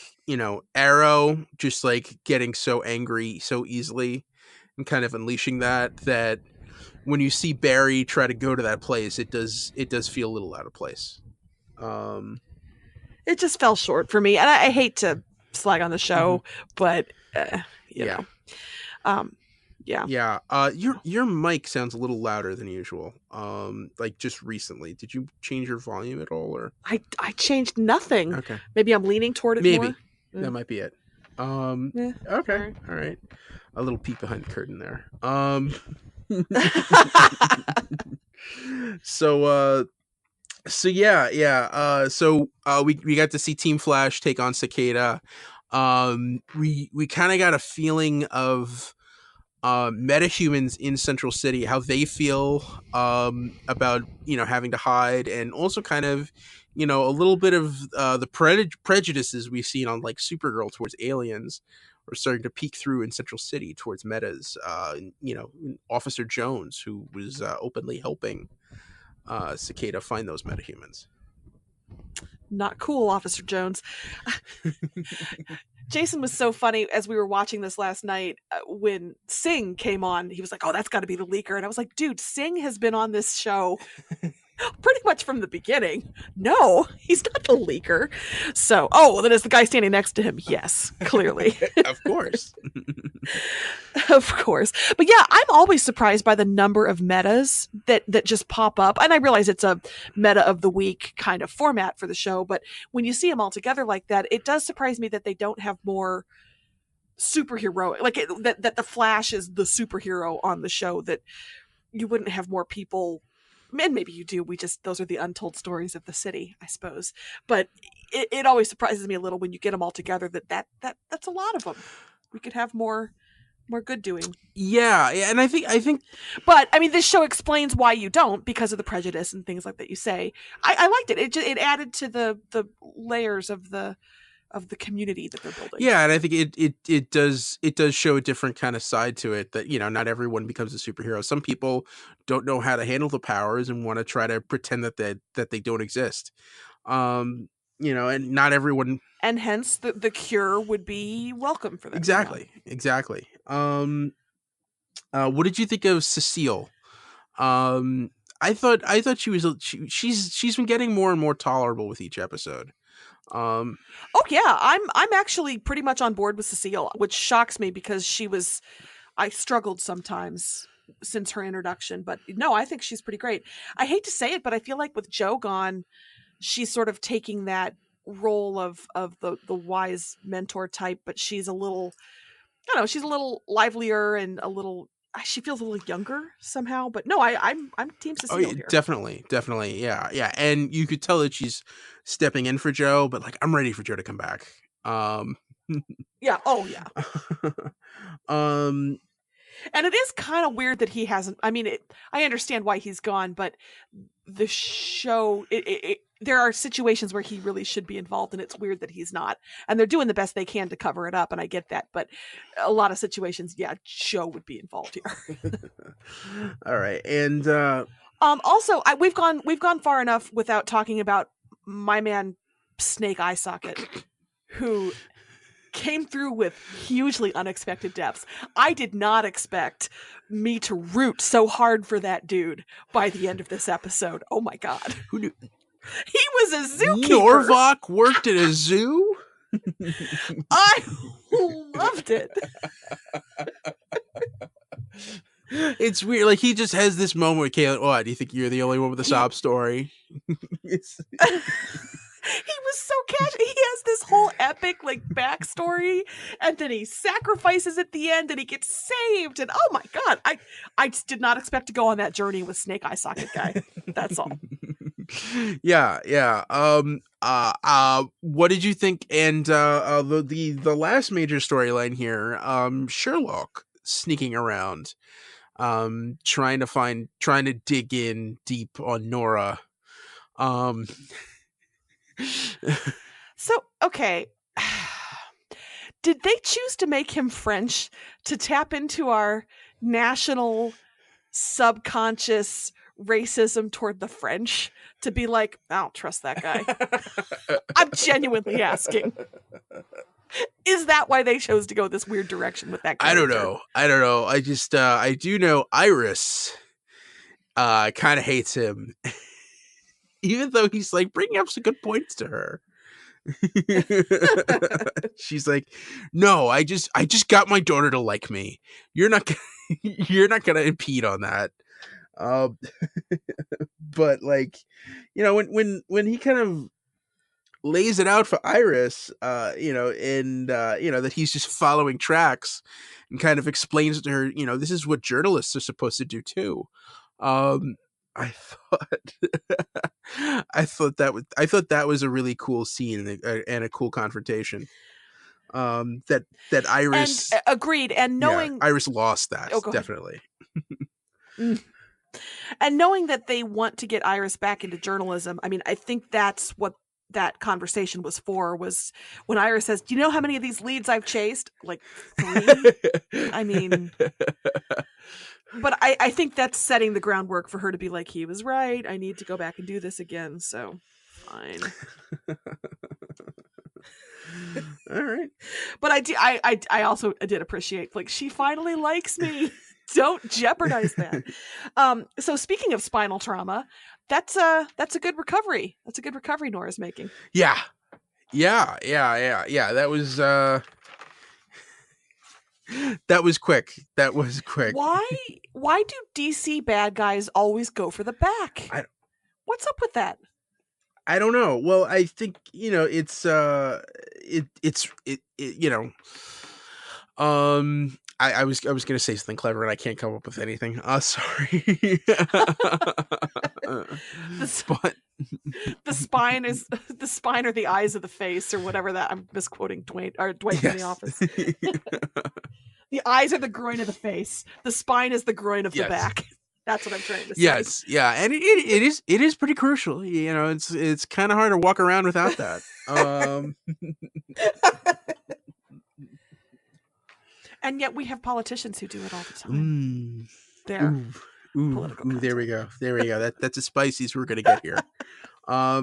Arrow just getting so angry so easily and kind of unleashing that when you see Barry try to go to that place, it does feel a little out of place. It just fell short for me, and I hate to slag on the show, but you know. Yeah. Your mic sounds a little louder than usual. Just recently. Did you change your volume at all, or? I changed nothing. Okay. Maybe I'm leaning toward it Maybe. more. That might be it. Okay. All right. A little peek behind the curtain there. So we got to see Team Flash take on Cicada. We kind of got a feeling of metahumans in Central City, how they feel about having to hide, and also kind of a little bit of the prejudices we've seen on Supergirl towards aliens are starting to peek through in Central City towards metas. Officer Jones, who was openly helping Cicada find those metahumans. Not cool, Officer Jones. Jason was so funny as we were watching this last night when Singh came on. He was like, "Oh, that's got to be the leaker," and I was like, "Dude, Singh has been on this show pretty much from the beginning. No, he's not the leaker." So, then is the guy standing next to him? Yes, clearly. Of course. Of course. But yeah, I'm always surprised by the number of metas that just pop up. And I realize it's a meta of the week kind of format for the show, but when you see them all together like that, it does surprise me that they don't have more superhero, that the Flash is the superhero on the show, that you wouldn't have more people. And maybe you do. Those are the untold stories of the city, I suppose. But it always surprises me a little when you get them all together that's a lot of them. We could have more good doing. Yeah, and I think. But I mean, this show explains why you don't, because of the prejudice and things like that. You say, I liked it. It added to the layers of the community that they're building. Yeah, and I think it does show a different kind of side to it, that not everyone becomes a superhero. Some people don't know how to handle the powers and want to try to pretend that they don't exist. And not everyone. And hence the cure would be welcome for them. Exactly. What did you think of Cecile? I thought she's been getting more and more tolerable with each episode. I'm actually pretty much on board with Cecile, which shocks me because I struggled sometimes since her introduction, but no, I think she's pretty great. I hate to say it, but I feel like with Joe gone, she's sort of taking that role of the wise mentor type, but she's a little, she's a little livelier and she feels a little younger somehow. But no, I'm Team Cecile here. Definitely, yeah. And you could tell that she's stepping in for Joe, but I'm ready for Joe to come back. Yeah. Oh yeah. And it is kind of weird that he hasn't. I mean, I understand why he's gone, but the show, there are situations where he really should be involved, and it's weird that he's not. And they're doing the best they can to cover it up, and I get that. But a lot of situations, yeah, Joe would be involved here. All right, and also, we've gone far enough without talking about my man Snake Eye Socket, who came through with hugely unexpected depths. I did not expect me to root so hard for that dude by the end of this episode. Oh my god. Who knew? He was a zookeeper. Norvok worked at a zoo? I loved it. It's weird. Like, he just has this moment with Caitlin. Oh, do you think you're the only one with a sob story? He was so casual. He has this whole epic like backstory, and then he sacrifices at the end, and he gets saved. And oh my god, I just did not expect to go on that journey with Snake Eye Socket guy. That's all. Yeah. What did you think? And the last major storyline here, Sherlock sneaking around, trying to dig in deep on Nora. So, okay. Did they choose to make him French to tap into our national subconscious racism toward the French? To be like, I don't trust that guy. I'm genuinely asking. Is that why they chose to go this weird direction with that character? I don't know. I just, I do know Iris kind of hates him. Even though he's like bringing up some good points to her. She's like, no, I just got my daughter to like me. You're not gonna impede on that. But like, when he kind of lays it out for Iris, and that he's just following tracks, and kind of explains to her, this is what journalists are supposed to do too. I thought that was a really cool scene and a cool confrontation. That Iris, and, agreed, and knowing Iris lost that definitely. And knowing that they want to get Iris back into journalism, I mean, I think that's what that conversation was for. Was when Iris says, "Do you know how many of these leads I've chased? Like 3." I mean. But I think that's setting the groundwork for her to be like, he was right. I need to go back and do this again. So, fine. All right. But I also did appreciate, like, she finally likes me. Don't jeopardize that. So speaking of spinal trauma, that's a good recovery. That's a good recovery Nora's making. Yeah. That was quick. That was quick. Why do DC bad guys always go for the back? What's up with that? I don't know. Well, I think, it's I was going to say something clever and I can't come up with anything. Sorry. The spine or the eyes of the face or whatever that I'm misquoting Dwight from The Office. The eyes are the groin of the face. The spine is the groin of the back. That's what I'm trying to say. Yes, yeah, and it is pretty crucial. It's kind of hard to walk around without that. And yet we have politicians who do it all the time. There we go. That's as spicy as we're gonna get here. Hot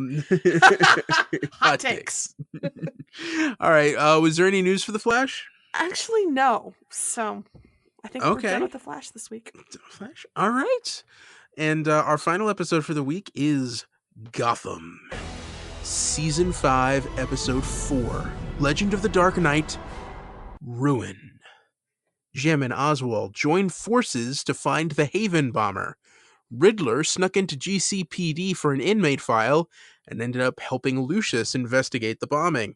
takes. All right. Was there any news for The Flash? Actually, no. So I think we're done with The Flash this week. Flash. All right. And our final episode for the week is Gotham, Season 5, Episode 4, Legend of the Dark Knight, Ruin. Jim and Oswald join forces to find the Haven bomber. Riddler snuck into GCPD for an inmate file and ended up helping Lucius investigate the bombing.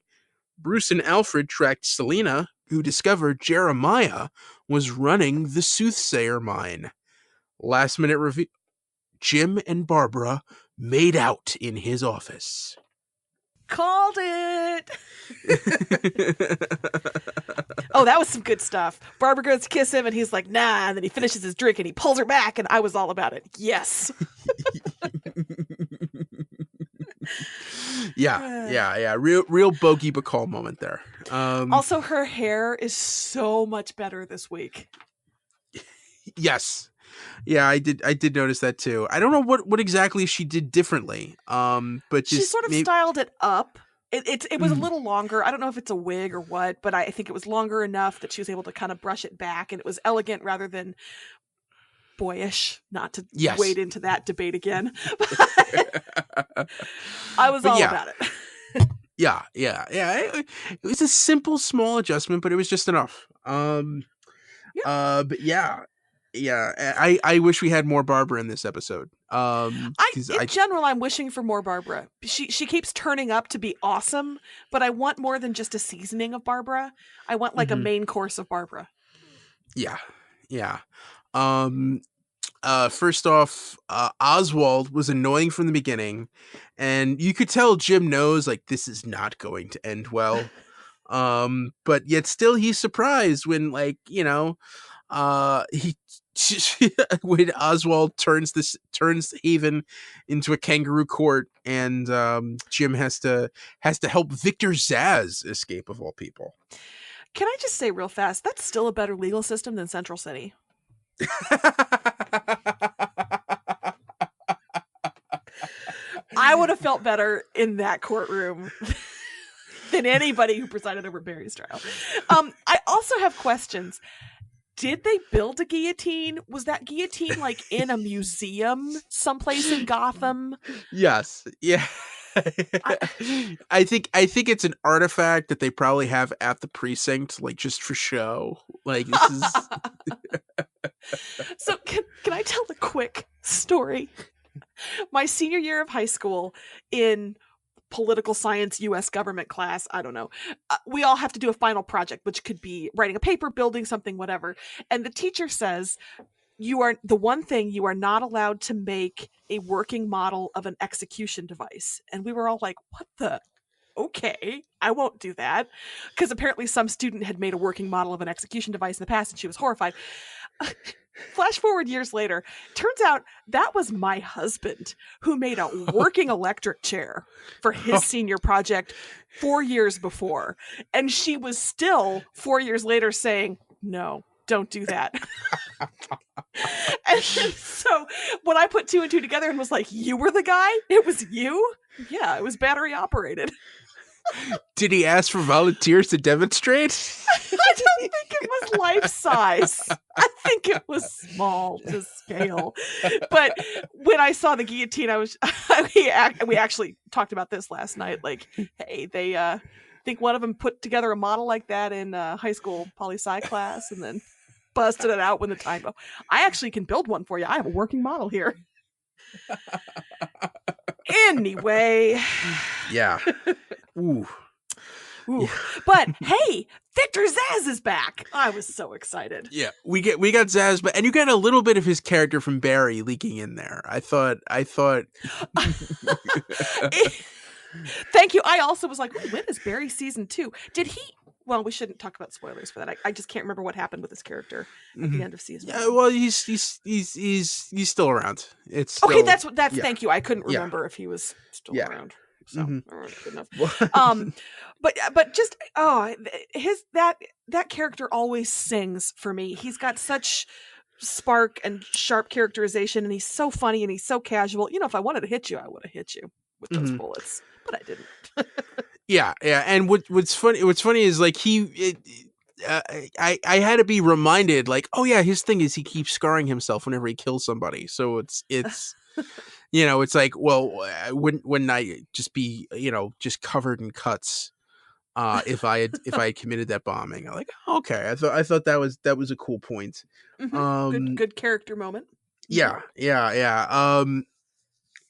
Bruce and Alfred tracked Selena, who discovered Jeremiah was running the Soothsayer mine. Last minute reveal: Jim and Barbara made out in his office. Called it. Oh, that was some good stuff. Barbara goes to kiss him, and he's like, nah, and then he finishes his drink, and he pulls her back, and I was all about it. Yes. Yeah. Real Bogey Bacall moment there. Also, her hair is so much better this week. Yes. Yeah, I did notice that too. I don't know what exactly she did differently. But she just sort of styled it up. It was a little longer. I don't know if it's a wig or what, but I think it was longer enough that she was able to kind of brush it back, and it was elegant rather than boyish. Not to wade into that debate again. I was all about it. Yeah. It was a simple, small adjustment, but it was just enough. But yeah. I wish we had more Barbara in this episode. In general, I'm wishing for more Barbara. She keeps turning up to be awesome, but I want more than just a seasoning of Barbara. I want like a main course of Barbara. Yeah. First off, Oswald was annoying from the beginning, and you could tell Jim knows like this is not going to end well. But yet still he's surprised when when Oswald turns Haven into a kangaroo court, and Jim has to help Victor Zsasz escape, of all people. Can I just say real fast, that's still a better legal system than Central City. I would have felt better in that courtroom than anybody who presided over Barry's trial. I also have questions. Did they build a guillotine? Was that guillotine like in a museum someplace in Gotham? Yes. Yeah. I think it's an artifact that they probably have at the precinct, like just for show. Like this is. So can I tell the quick story? My senior year of high school in political science U.S. government class, I don't know, we all have to do a final project, which could be writing a paper, building something, whatever. And the teacher says, you are not allowed to make a working model of an execution device. And we were all like, what the? Okay, I won't do that. Because apparently some student had made a working model of an execution device in the past, and she was horrified. Flash forward years later, turns out that was my husband who made a working electric chair for his senior project 4 years before. And she was still 4 years later saying, no, don't do that. And so when I put two and two together and was like, you were the guy? It was you? Yeah, it was battery operated. Did he ask for volunteers to demonstrate? I don't think it was life size. I think it was small to scale. But when I saw the guillotine, we actually talked about this last night. Like, hey, they think one of them put together a model like that in high school poli-sci class and then busted it out when the time. I actually can build one for you. I have a working model here. Anyway. Yeah. Ooh. Yeah. But hey, Victor Zsasz is back. I was so excited. Yeah, we got Zsasz, and you get a little bit of his character from Barry leaking in there. I thought. Thank you. I also was like, when is Barry season 2? Did he? Well, we shouldn't talk about spoilers for that. I just can't remember what happened with his character at the end of season 1. Yeah, well, he's still around. It's still, okay. That's yeah. Thank you. I couldn't remember if he was still around. So all right, good enough. But just that character always sings for me. He's got such spark and sharp characterization, and he's so funny and he's so casual. You know, if I wanted to hit you, I would have hit you with those bullets, but I didn't. Yeah. And what's funny is like I had to be reminded, like, oh yeah, his thing is he keeps scarring himself whenever he kills somebody. So it's you know, it's like, well, wouldn't I just be, just covered in cuts if I had committed that bombing? I'm like, okay, I thought that was a cool point. Good character moment. Yeah.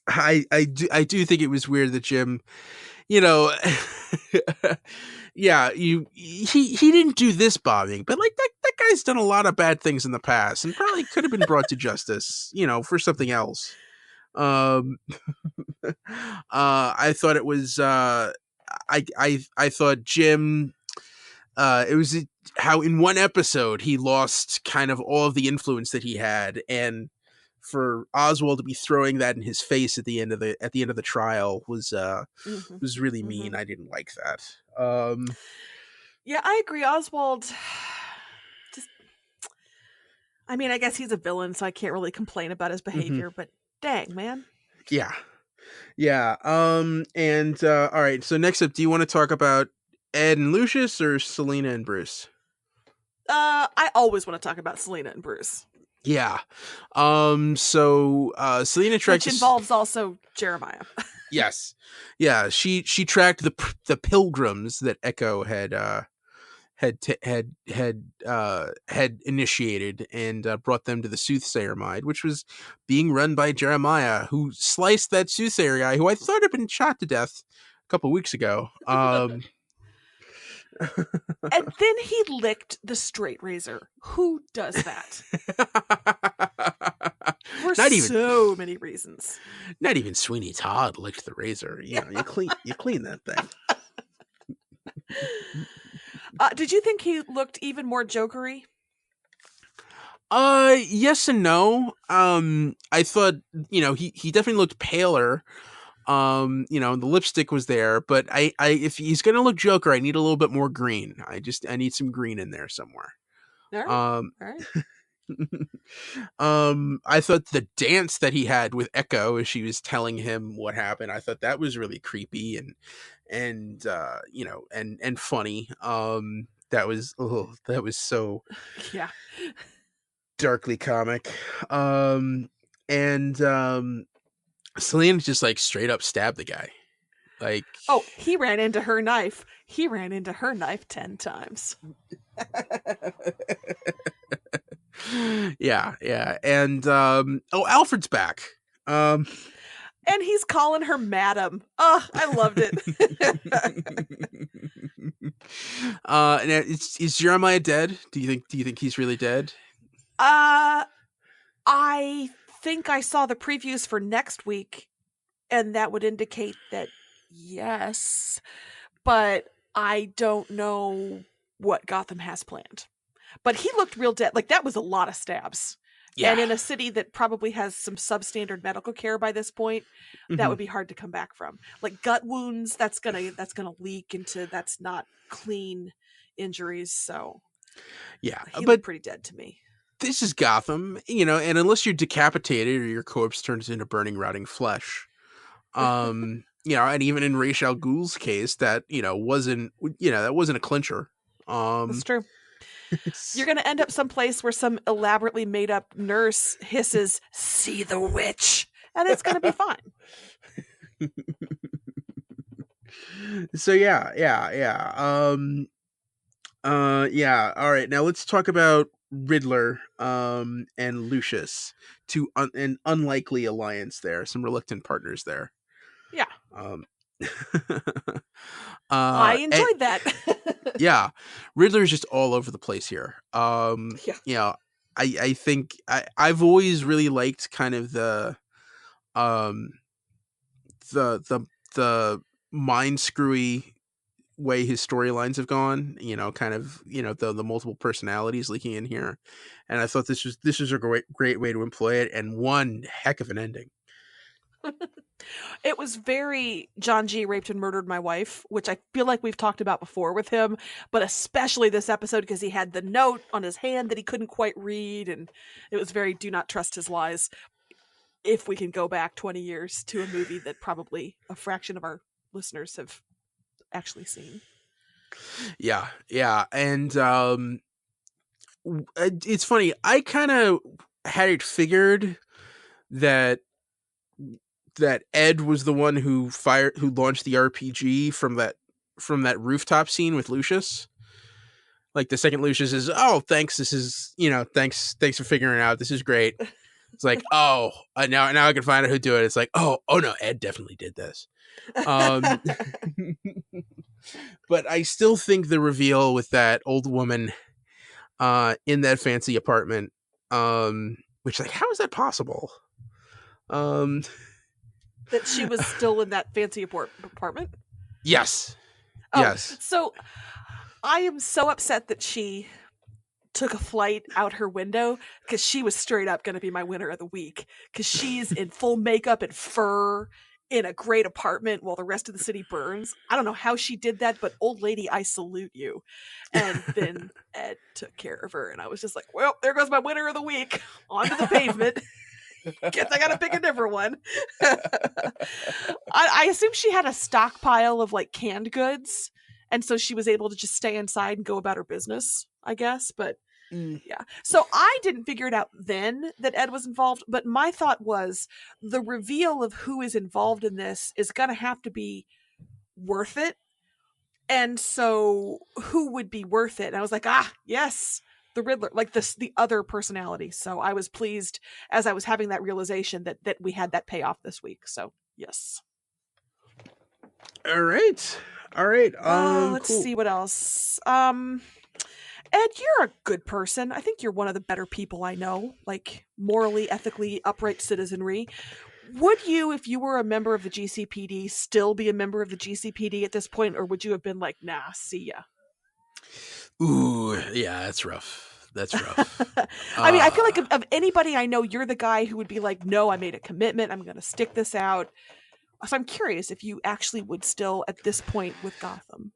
I do think it was weird that Jim, yeah, he didn't do this bombing, but like that guy's done a lot of bad things in the past and probably could have been brought to justice, for something else. I thought it was I thought Jim it was how in one episode he lost kind of all of the influence that he had, and for Oswald to be throwing that in his face at the end of the trial was really mean. I didn't like that. Yeah, I agree. Oswald, just, I mean, I guess he's a villain, so I can't really complain about his behavior, but dang, man. Yeah. And all right, so next up, do you want to talk about Ed and Lucius or Selena and Bruce? I always want to talk about Selena and Bruce. Yeah. So Selena tracked, which involves also Jeremiah. Yes. Yeah, she tracked the pilgrims that Echo had initiated and brought them to the soothsayer mine, which was being run by Jeremiah, who sliced that soothsayer guy who I thought had been shot to death a couple weeks ago. And then he licked the straight razor. Who does that? For so many reasons. Not even Sweeney Todd licked the razor. You clean that thing. Did you think he looked even more jokery? Yes and no. I thought, he definitely looked paler. The lipstick was there, but I if he's gonna look Joker, I need a little bit more green. I need some green in there somewhere. All right. I thought the dance that he had with Echo as she was telling him what happened, I thought that was really creepy and funny. That was so darkly comic. Selena just like straight up stabbed the guy. Like, oh, he ran into her knife. He ran into her knife 10 times. Yeah. And Alfred's back. And he's calling her madam. Oh, I loved it. Now, is Jeremiah dead? Do you think he's really dead? I think I saw the previews for next week, and that would indicate that yes, but I don't know what Gotham has planned. But he looked real dead. Like, that was a lot of stabs. Yeah. And in a city that probably has some substandard medical care by this point, that would be hard to come back from. Like gut wounds, that's gonna leak into that's not clean injuries. So yeah, he looked pretty dead to me. This is Gotham, and unless you're decapitated or your corpse turns into burning, rotting flesh, and even in Ra's al Ghul's case, that wasn't a clincher. That's true. You're going to end up someplace where some elaborately made up nurse hisses, "See the witch," and it's going to be fine. So yeah. All right, now let's talk about Riddler and Lucius, an unlikely alliance there, some reluctant partners there. Yeah. I enjoyed that. Yeah, Riddler's just all over the place here. I think I've always really liked kind of the mind screwy way his storylines have gone, kind of, the multiple personalities leaking in here. And I thought this was a great way to employ it, and one heck of an ending. It was very John G. raped and murdered my wife, which I feel like we've talked about before with him, but especially this episode because he had the note on his hand that he couldn't quite read, and it was very do not trust his lies. If we can go back 20 years to a movie that probably a fraction of our listeners have actually seen. Yeah. And it's funny, I kind of had it figured that Ed was the one who launched the RPG from that rooftop scene with Lucius. Like, the second Lucius is, "Oh, thanks. This is, thanks for figuring it out. This is great." It's like, oh, now I can find out who did it. It's like, oh no, Ed definitely did this. But I still think the reveal with that old woman in that fancy apartment, which, like, how is that possible? That she was still in that fancy apartment? Yes. Oh, yes. So I am so upset that she took a flight out her window because she was straight up going to be my winner of the week because she's in full makeup and fur in a great apartment while the rest of the city burns. I don't know how she did that, but old lady, I salute you. And then Ed took care of her, and I was just like, well, there goes my winner of the week onto the pavement. Guess I gotta pick a different one. I assume she had a stockpile of like canned goods, and so she was able to just stay inside and go about her business, I guess. But yeah. So I didn't figure it out then that Ed was involved, but my thought was the reveal of who is involved in this is going to have to be worth it. And so who would be worth it? And I was like, yes, the Riddler, like the other personality. So I was pleased as I was having that realization that we had that payoff this week. So yes. All right. Let's see what else. Ed, you're a good person. I think you're one of the better people I know, like morally, ethically, upright citizenry. Would you, if you were a member of the GCPD, still be a member of the GCPD at this point, or would you have been like, nah, see ya? Ooh, yeah, that's rough. I mean, I feel like of anybody I know, you're the guy who would be like, no, I made a commitment. I'm going to stick this out. So I'm curious if you actually would still at this point with Gotham.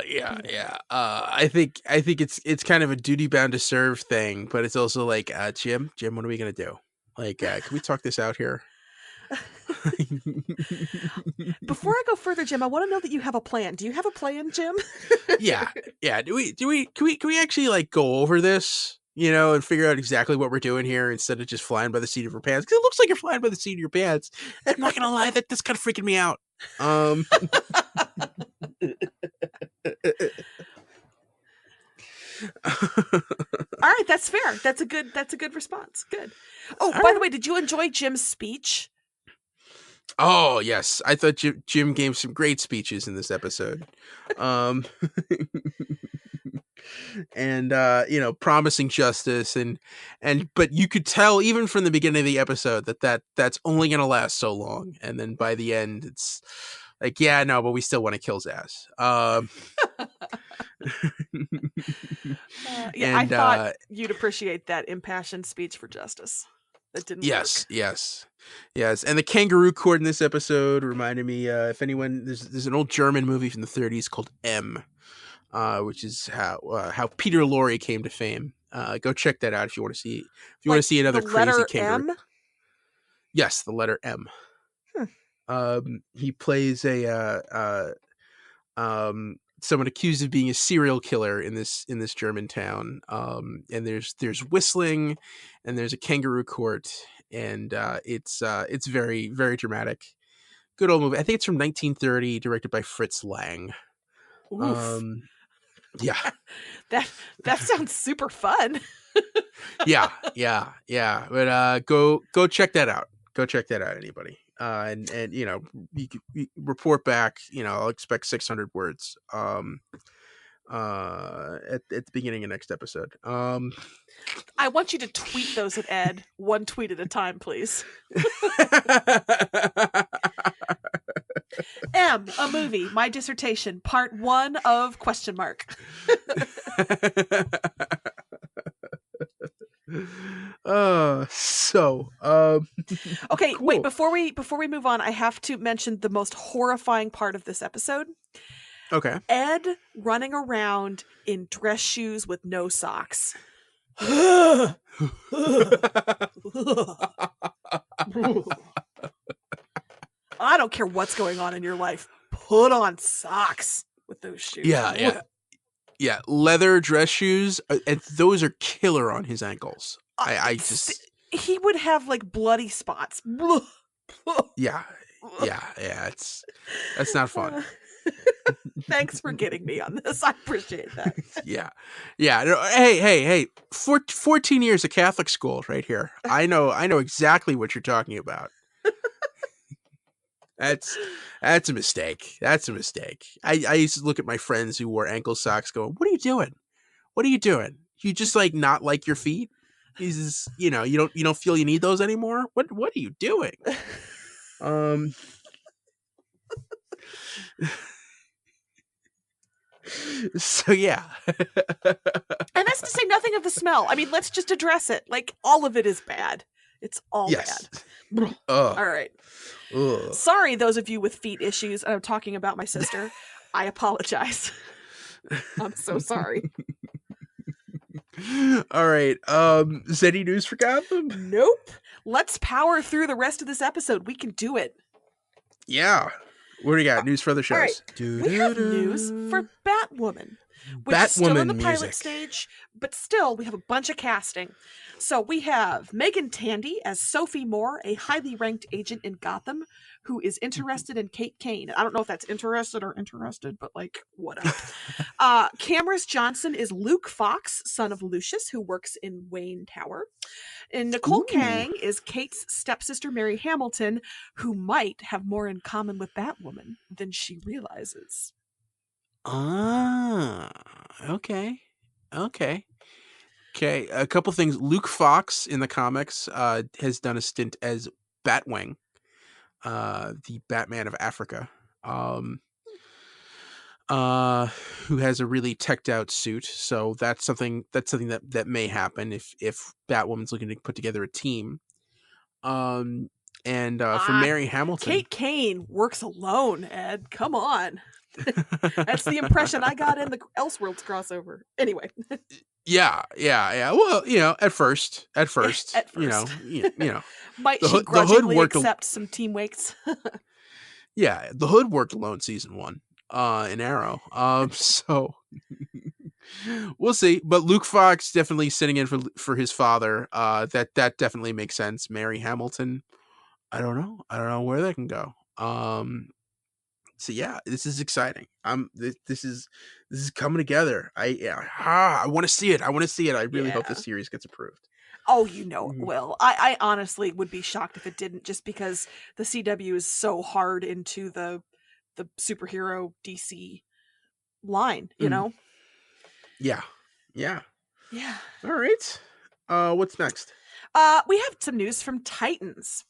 Yeah. I think it's kind of a duty bound to serve thing, but it's also like, Jim, what are we gonna do? Like, can we talk this out here? Before I go further, Jim, I want to know that you have a plan. Do you have a plan, Jim? Yeah. Can we actually like go over this, and figure out exactly what we're doing here instead of just flying by the seat of your pants? Because it looks like you're flying by the seat of your pants. I'm not gonna lie, that's kind of freaking me out. All right, that's fair. That's a good response. Good. Oh, by the way, did you enjoy Jim's speech? Oh, yes. I thought Jim gave some great speeches in this episode. And promising justice but you could tell even from the beginning of the episode that's only going to last so long, and then by the end it's like, yeah, no, but we still want to kill his ass. I thought you'd appreciate that impassioned speech for justice. That didn't work. Yes. And the kangaroo court in this episode reminded me, if anyone, there's an old German movie from the 30s called M, which is how Peter Lorre came to fame. Go check that out if you want to see. If you want to see another crazy kangaroo. M? Yes, the letter M. He plays someone accused of being a serial killer in this German town. And there's whistling, and there's a kangaroo court, and it's very, very dramatic. Good old movie. I think it's from 1930, directed by Fritz Lang. Oof. Yeah. That sounds super fun. Yeah. But go check that out. Go check that out, anybody. And you report back. I'll expect 600 words. At the beginning of next episode. I want you to tweet those at Ed, one tweet at a time, please. M, a movie, my dissertation, part 1 of ? Okay, cool. Wait, before we move on, I have to mention the most horrifying part of this episode. Okay. Ed running around in dress shoes with no socks. I don't care what's going on in your life. Put on socks with those shoes. Yeah. Leather dress shoes, and those are killer on his ankles. He would have like bloody spots. Yeah. That's not fun. Thanks for getting me on this. I appreciate that. Yeah. Hey. 14 years of Catholic school right here. I know exactly what you're talking about. That's a mistake. I used to look at my friends who wore ankle socks going, what are you doing? You just like not like your feet? You don't feel you need those anymore? What are you doing? So yeah. And that's to say nothing of the smell. I mean, let's just address it. Like, all of it is bad. It's all Yes. bad. Ugh. All right. Ugh. Sorry, those of you with feet issues. I'm talking about my sister. I apologize. I'm so sorry. All right. Is there any news for Gotham? Nope. Let's power through the rest of this episode. We can do it. Yeah. What do you got? News for other shows? All right. We have news for Batwoman, which is still in the pilot stage, but still we have a bunch of casting. So we have Megan Tandy as Sophie Moore, a highly ranked agent in Gotham who is interested in Kate Kane. I don't know if that's interested or interested, but like, whatever. Cameras Johnson is Luke Fox, son of Lucius, who works in Wayne Tower. And Nicole Kang is Kate's stepsister, Mary Hamilton, who might have more in common with Batwoman than she realizes. Ah, okay. A couple things. Luke Fox in the comics has done a stint as Batwing, the Batman of Africa, who has a really teched out suit. So that's something that may happen if Batwoman's looking to put together a team. And for Mary Hamilton, Kate Kane works alone, Ed. Come on. That's the impression I got in the Elseworlds crossover. Anyway. Yeah. Well, at first, you know, might she grudgingly accept some team wakes? Yeah, the Hood worked alone season 1 in Arrow. So we'll see. But Luke Fox definitely sitting in for his father. That definitely makes sense. Mary Hamilton, I don't know where that can go. So yeah, this is exciting. This is coming together. I want to see it. I really hope this series gets approved. Oh, it will. I honestly would be shocked if it didn't, just because the CW is so hard into the superhero DC line, you know? Yeah. All right. What's next? We have some news from Titans.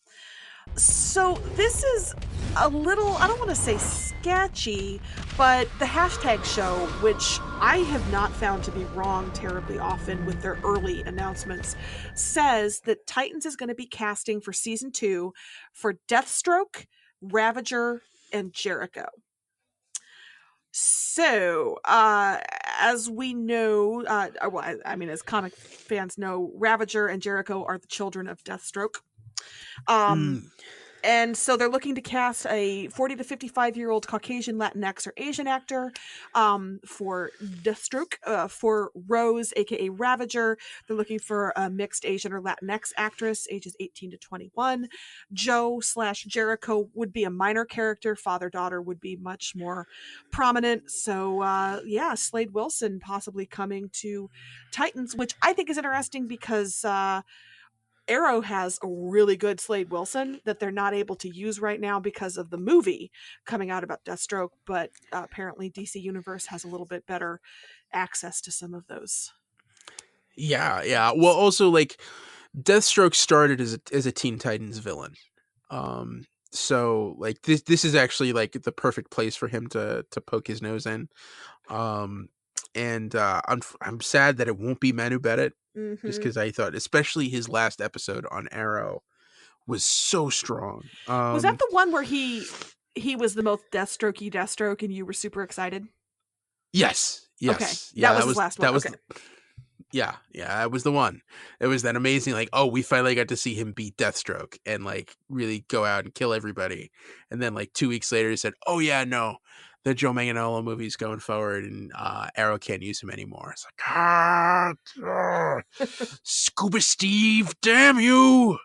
So this is a little, I don't want to say sketchy, but the hashtag show, which I have not found to be wrong terribly often with their early announcements, says that Titans is going to be casting for season 2 for Deathstroke, Ravager, and Jericho. So, as we know, as comic fans know, Ravager and Jericho are the children of Deathstroke. And so they're looking to cast a 40 to 55-year-old Caucasian, Latinx, or Asian actor for Deathstroke. For Rose, aka Ravager, they're looking for a mixed Asian or Latinx actress, ages 18 to 21. Joe/Jericho would be a minor character. Father-daughter would be much more prominent. So, Slade Wilson possibly coming to Titans, which I think is interesting because Arrow has a really good Slade Wilson that they're not able to use right now because of the movie coming out about Deathstroke, but apparently DC Universe has a little bit better access to some of those. Yeah. Well, also, like, Deathstroke started as a Teen Titans villain. So like this is actually like the perfect place for him to poke his nose in. And I'm sad that it won't be Manu Bennett. Just because I thought, especially his last episode on Arrow, was so strong. Was that the one where he was the most Deathstroke and you were super excited? Yes. Okay. Yeah, that was his last one. Yeah, that was the one. It was that amazing, like, oh, we finally got to see him beat Deathstroke and like really go out and kill everybody. And then like 2 weeks later, he said, "Oh yeah, no, the Joe Manganiello movie's going forward, and Arrow can't use him anymore." It's like, Scuba Steve, damn you!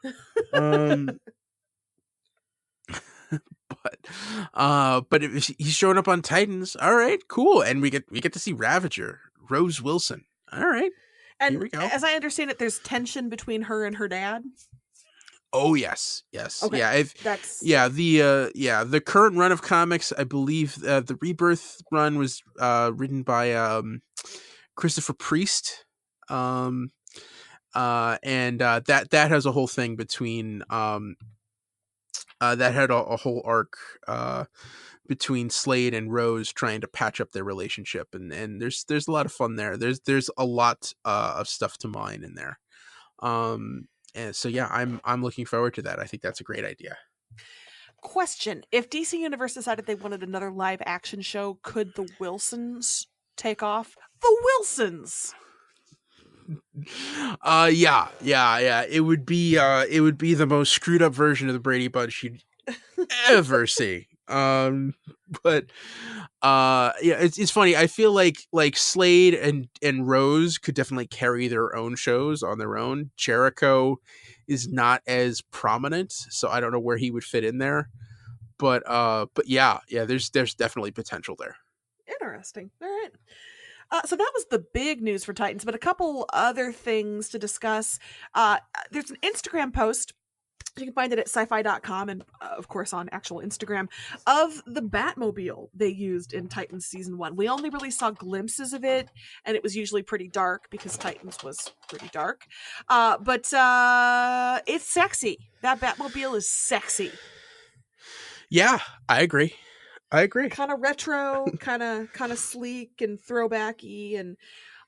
But he's showing up on Titans. All right, cool, and we get to see Ravager, Rose Wilson. All right, and here we go. As I understand it, there's tension between her and her dad. Oh yes. Okay, the current run of comics, I believe the Rebirth run was written by Christopher Priest, and that has a whole thing between that had a whole arc between Slade and Rose trying to patch up their relationship, and there's a lot of fun there. There's a lot of stuff to mine in there. And so yeah, I'm looking forward to that. I think that's a great idea. Question: if DC Universe decided they wanted another live action show, could the Wilsons take off? The Wilsons. Yeah. It would be the most screwed up version of the Brady Bunch you'd ever see. But yeah, it's funny. I feel like Slade and Rose could definitely carry their own shows on their own. Jericho is not as prominent, so I don't know where he would fit in there. But yeah, there's definitely potential there. Interesting. All right. So that was the big news for Titans, but a couple other things to discuss. There's an Instagram post. You can find it at sci-fi.com and, of course, on actual Instagram, of the Batmobile they used in Titans Season 1. We only really saw glimpses of it, and it was usually pretty dark because Titans was pretty dark. But it's sexy. That Batmobile is sexy. Yeah, I agree. Kind of retro, kind of sleek and throwbacky, and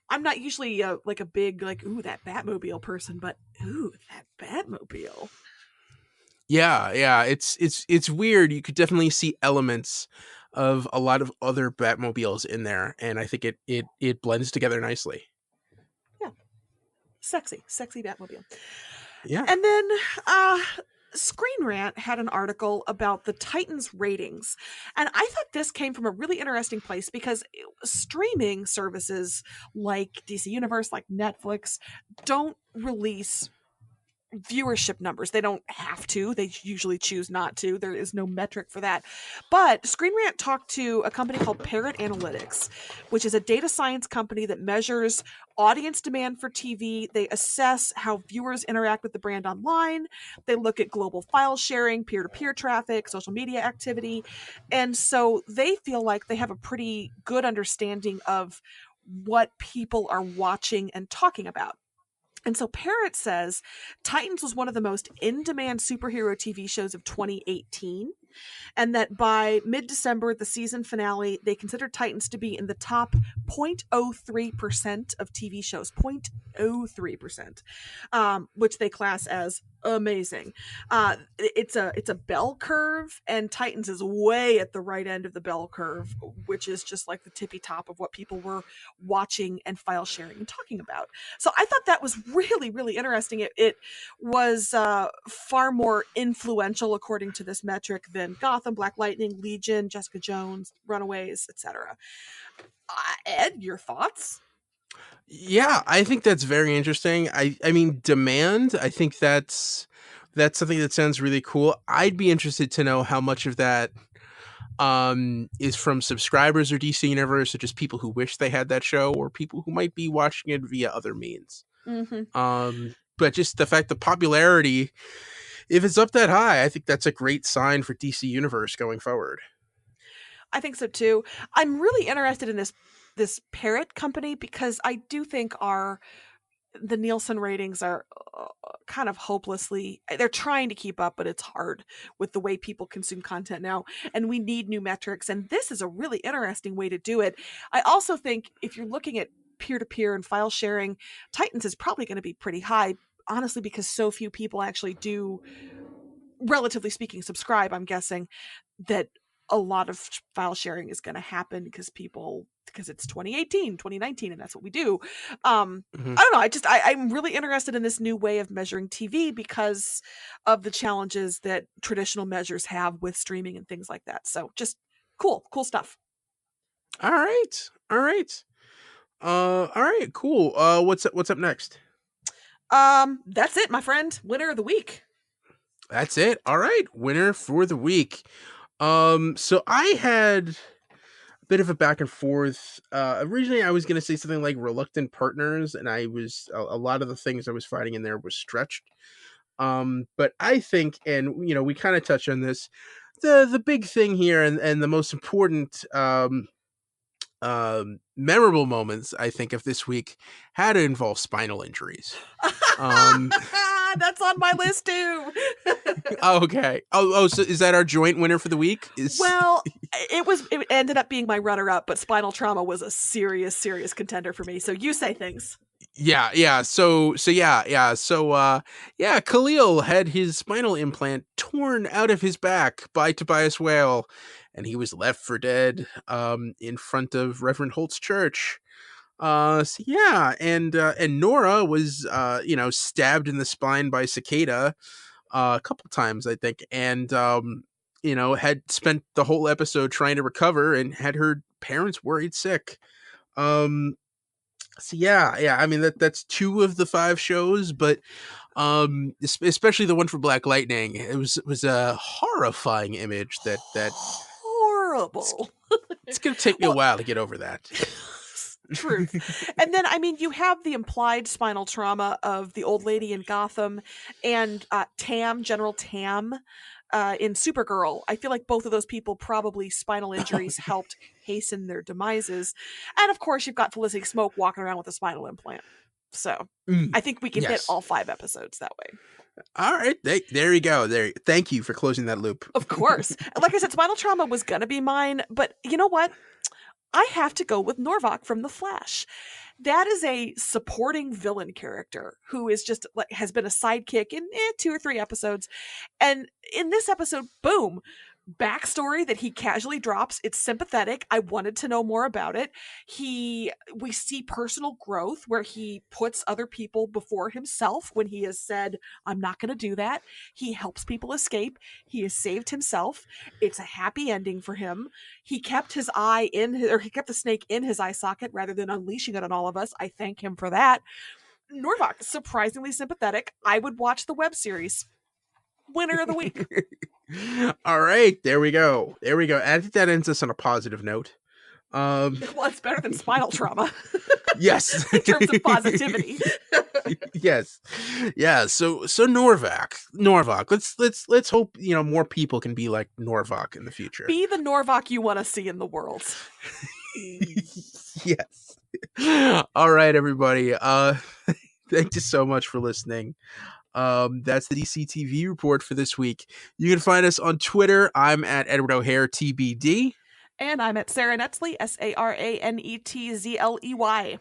I'm not usually like a big ooh, that Batmobile person, but ooh, that Batmobile. Yeah, it's weird. You could definitely see elements of a lot of other Batmobiles in there, and I think it blends together nicely. Yeah, sexy Batmobile. Yeah, and then Screen Rant had an article about the Titans ratings, and I thought this came from a really interesting place because streaming services like DC Universe, like Netflix, don't release viewership numbers. They don't have to. They usually choose not to. There is no metric for that. But Screen Rant talked to a company called Parrot Analytics, which is a data science company that measures audience demand for TV. They assess how viewers interact with the brand online. They look at global file sharing, peer-to-peer traffic, social media activity. And so they feel like they have a pretty good understanding of what people are watching and talking about. And so Parrot says Titans was one of the most in-demand superhero TV shows of 2018, and that by mid-December, the season finale, they considered Titans to be in the top 0.03% of TV shows, 0.03%, which they class as amazing. It's a bell curve, and Titans is way at the right end of the bell curve, which is just like the tippy top of what people were watching and file sharing and talking about. So I thought that was really, really interesting. It was far more influential, according to this metric, than Gotham, Black Lightning, Legion, Jessica Jones, Runaways, etc. Ed, your thoughts? Yeah, I think that's very interesting. I mean, demand, I think that's something that sounds really cool. I'd be interested to know how much of that is from subscribers or DC Universe, or just people who wish they had that show, or people who might be watching it via other means. But just the fact the popularity, if it's up that high, I think that's a great sign for DC Universe going forward. I think so too. I'm really interested in this Parrot company because I do think the Nielsen ratings are kind of hopelessly, they're trying to keep up, but it's hard with the way people consume content now, and we need new metrics, and this is a really interesting way to do it. I also think if you're looking at peer-to-peer and file sharing, Titans is probably going to be pretty high, honestly, because so few people actually do, relatively speaking, subscribe. I'm guessing that a lot of file sharing is going to happen because it's 2018, 2019, and that's what we do. I don't know. I'm really interested in this new way of measuring TV because of the challenges that traditional measures have with streaming and things like that. So just cool stuff. All right. Cool. What's up next? That's it, my friend. Winner of the week. That's it. All right. Winner for the week. So I had a bit of a back and forth. Originally I was going to say something like Reluctant Partners, and I was, a lot of the things I was finding in there was stretched. But I think, and we kind of touched on this, the big thing here and the most important, memorable moments I think of this week had to involve spinal injuries. That's on my list too. Okay. Oh, so is that our joint winner for the week? Well, it ended up being my runner-up, but Spinal Trauma was a serious contender for me. So you say things. Yeah. So Khalil had his spinal implant torn out of his back by Tobias Whale, and he was left for dead in front of Reverend Holt's church. And Nora was stabbed in the spine by Cicada a couple times, I think, and had spent the whole episode trying to recover and had her parents worried sick. I mean that's 2 of the 5 shows, but especially the one for Black Lightning, it was a horrifying image that horrible. It's gonna take me a while to get over that. Truth. And then, I mean, you have the implied spinal trauma of the old lady in Gotham and General Tam in Supergirl. I feel like both of those people probably spinal injuries helped hasten their demises. And of course, you've got Felicity Smoke walking around with a spinal implant. So I think we can hit all 5 episodes that way. All right. There you go. Thank you for closing that loop. Of course. Like I said, spinal trauma was going to be mine. But you know what? I have to go with Norvok from The Flash. That is a supporting villain character who is just has been a sidekick in 2 or 3 episodes. And in this episode, boom, backstory that he casually drops. It's sympathetic. I wanted to know more about it. We see personal growth where he puts other people before himself when he has said, I'm not going to do that. He helps people escape. He has saved himself. It's a happy ending for him. He kept he kept the snake in his eye socket rather than unleashing it on all of us. I thank him for that. Norvok, surprisingly sympathetic. I would watch the web series. Winner of the week. All right, there we go. I think that ends us on a positive note. Well, it's better than spinal trauma. Yes. In terms of positivity. Yes. Yeah, so Norvok. Let's hope, more people can be like Norvok in the future. Be the Norvok you want to see in the world. Yes. All right, everybody. Thank you so much for listening. That's the DC TV report for this week. You can find us on Twitter. I'm at Edward O'Hare TBD. And I'm at Sara Netzley, SaraNetzley.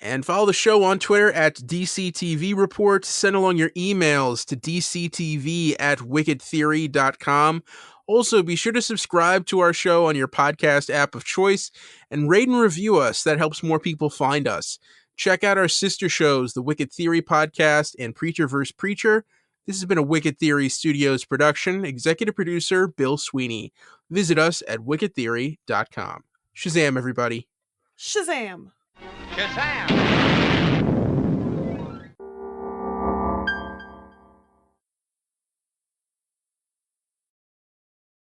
And follow the show on Twitter at DCTV Report. Send along your emails to dctv@wickedtheory.com. Also, be sure to subscribe to our show on your podcast app of choice and rate and review us. That helps more people find us. Check out our sister shows, the Wicked Theory Podcast and Preacher vs. Preacher. This has been a Wicked Theory Studios production. Executive producer, Bill Sweeney. Visit us at wickedtheory.com. Shazam, everybody. Shazam. Shazam!